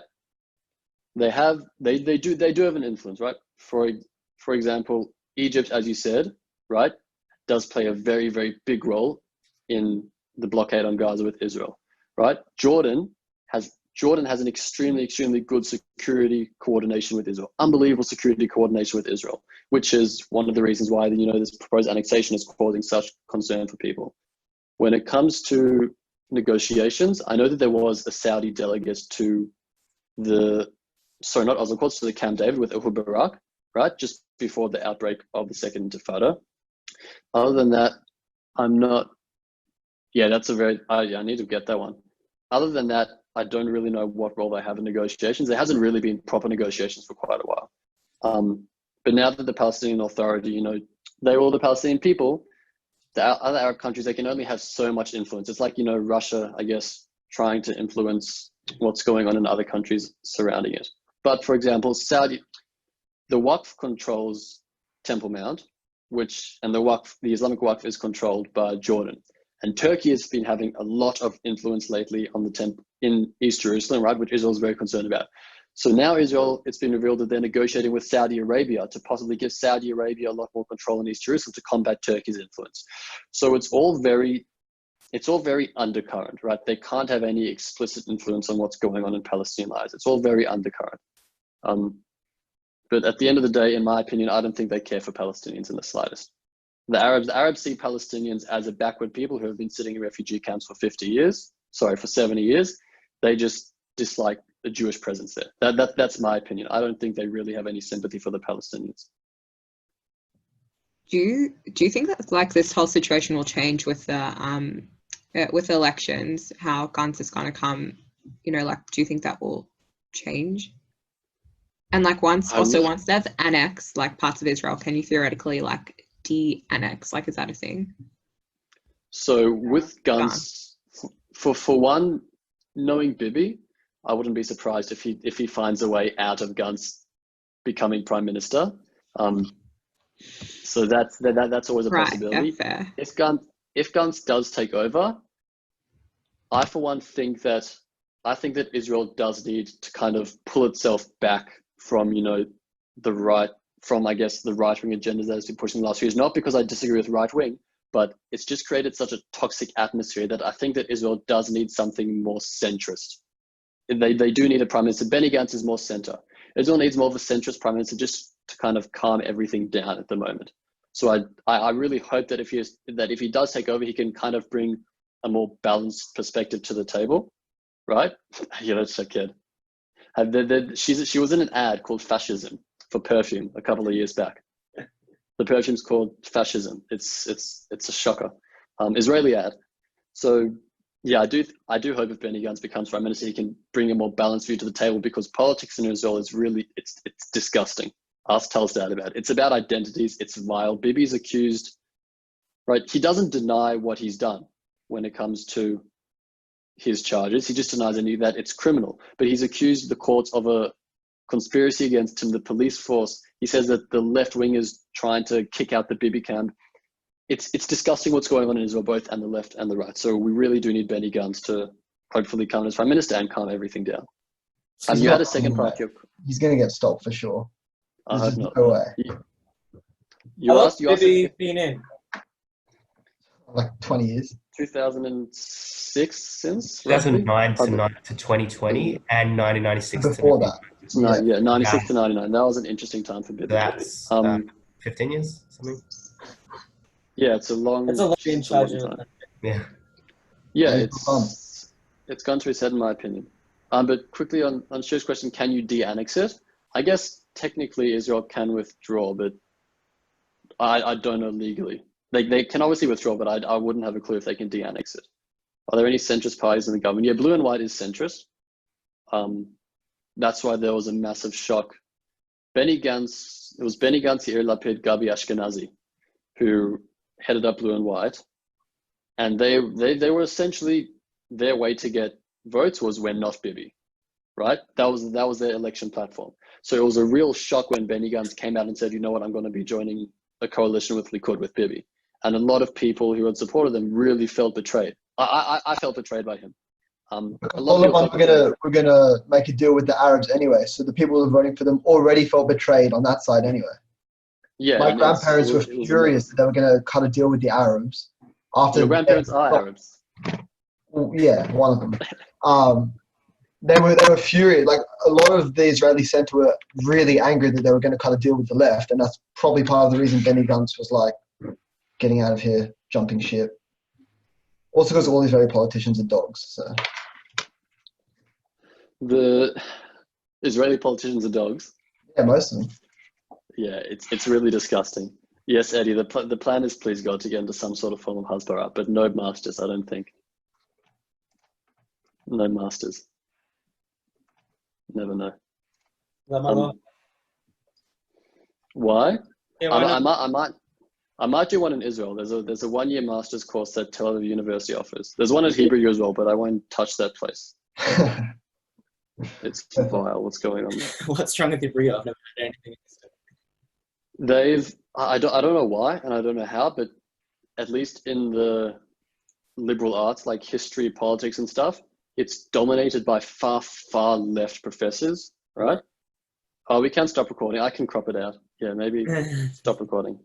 They do have an influence, right? For example, Egypt, as you said, right, does play a very, very big role in the blockade on Gaza with Israel, right? Jordan has an extremely, extremely good security coordination with Israel, unbelievable security coordination with Israel, which is one of the reasons why this proposed annexation is causing such concern for people. When it comes to negotiations, I know that there was a Saudi delegate to to the Camp David with Ehud Barak, right, just before the outbreak of the Second Intifada. Other than that, I'm not. Yeah, that's a very. I need to get that one. Other than that, I don't really know what role they have in negotiations. There hasn't really been proper negotiations for quite a while. But now that the Palestinian Authority, they're all the Palestinian people, the other Arab countries, they can only have so much influence. It's like, Russia, I guess, trying to influence what's going on in other countries surrounding it. But for example, the Waqf controls Temple Mount, and the Islamic Waqf is controlled by Jordan. And Turkey has been having a lot of influence lately on the temple in East Jerusalem, right, which Israel is very concerned about. So now it's been revealed that they're negotiating with Saudi Arabia to possibly give Saudi Arabia a lot more control in East Jerusalem to combat Turkey's influence. So it's all very undercurrent, right? They can't have any explicit influence on what's going on in Palestinian lives. It's all very undercurrent. But at the end of the day, in my opinion, I don't think they care for Palestinians in the slightest. The Arabs see Palestinians as a backward people who have been sitting in refugee camps for 50 years. for 70 years, they just dislike the Jewish presence there. That's my opinion. I don't think they really have any sympathy for the Palestinians. Do you think that like this whole situation will change with the elections? How Gantz is going to come? You know, like, do you think that will change? And like once that's annexed, like parts of Israel, can you theoretically like de-annex? Like, is that a thing? So with Gantz, for one, knowing Bibi, I wouldn't be surprised if he finds a way out of Gantz becoming prime minister. So that's always a possibility. Yeah, fair. If Gantz does take over, I for one think that Israel does need to kind of pull itself back from the right wing agendas that has been pushing the last few years. Not because I disagree with right wing, but it's just created such a toxic atmosphere that I think that Israel does need something more centrist. They do need a prime minister. Benny Gantz is more center. Israel needs more of a centrist prime minister just to kind of calm everything down at the moment. So I really hope that if he does take over, he can kind of bring a more balanced perspective to the table, right? That's a kid. She was in an ad called Fascism for perfume a couple of years back. The perfume's called Fascism. It's a shocker. Israeli ad. So yeah, I do hope if Benny Gantz becomes prime minister, he can bring a more balanced view to the table, because politics in Israel is really it's disgusting. Ask Talstad about it. It's about identities. It's vile. Bibi's accused, right? He doesn't deny what he's done when it comes to his charges. He just denies that it's criminal. But he's accused the courts of a conspiracy against him, the police force. He says that the left wing is trying to kick out the Bibi camp. It's disgusting what's going on in Israel, both and the left and the right. So we really do need Benny Gantz to hopefully come as prime minister and calm everything down. And you had a second part of your... He's going to get stopped for sure. I hope not. No way. You asked Bibi been in? Like 20 years. 2006 since? 2009 to 2020 and 1996 Before that. 96 to 99. That was an interesting time for Bibi. That's 15 years, something. Yeah, it's a long in charge of time. Yeah. Yeah, it's gone to his head in my opinion. But quickly on Shiur's question, can you de-annex it? I guess technically Israel can withdraw, but I don't know legally. They can obviously withdraw, but I wouldn't have a clue if they can de-annex it. Are there any centrist parties in the government? Yeah, blue and white is centrist. That's why there was a massive shock. It was Benny Gantz, Yair Lapid, Gabi Ashkenazi, who headed up blue and white. And they were essentially, their way to get votes was "We're not Bibi," right? That was their election platform. So it was a real shock when Benny Gantz came out and said, you know what, I'm going to be joining a coalition with Likud, with Bibi. And a lot of people who had supported them really felt betrayed. I felt betrayed by him. All of them were gonna make a deal with the Arabs anyway. So the people who were voting for them already felt betrayed on that side anyway. Yeah, my grandparents were furious that they were gonna cut a deal with the Arabs. After your grandparents are Arabs. Well, yeah, one of them. They were furious. Like a lot of the Israeli center were really angry that they were going to cut a deal with the left, and that's probably part of the reason Benny Gantz was like getting out of here, jumping ship. Also because all Israeli politicians are dogs. So the Israeli politicians are dogs. Yeah, most of them. Yeah, it's really disgusting. Yes, Eddie, the plan is, please God, to get into some sort of form of hasbara, but no masters, I don't think. No masters. Never know. Why? Yeah, I might do one in Israel. There's a 1-year master's course that Tel Aviv University offers. There's one at Hebrew U as well, but I won't touch that place. It's vile what's going on there. What's wrong with Hebrew? I've never heard anything. I don't know why, and I don't know how, but at least in the liberal arts, like history, politics and stuff, it's dominated by far left professors, right? Oh, we can stop recording. I can crop it out. Yeah, maybe stop recording.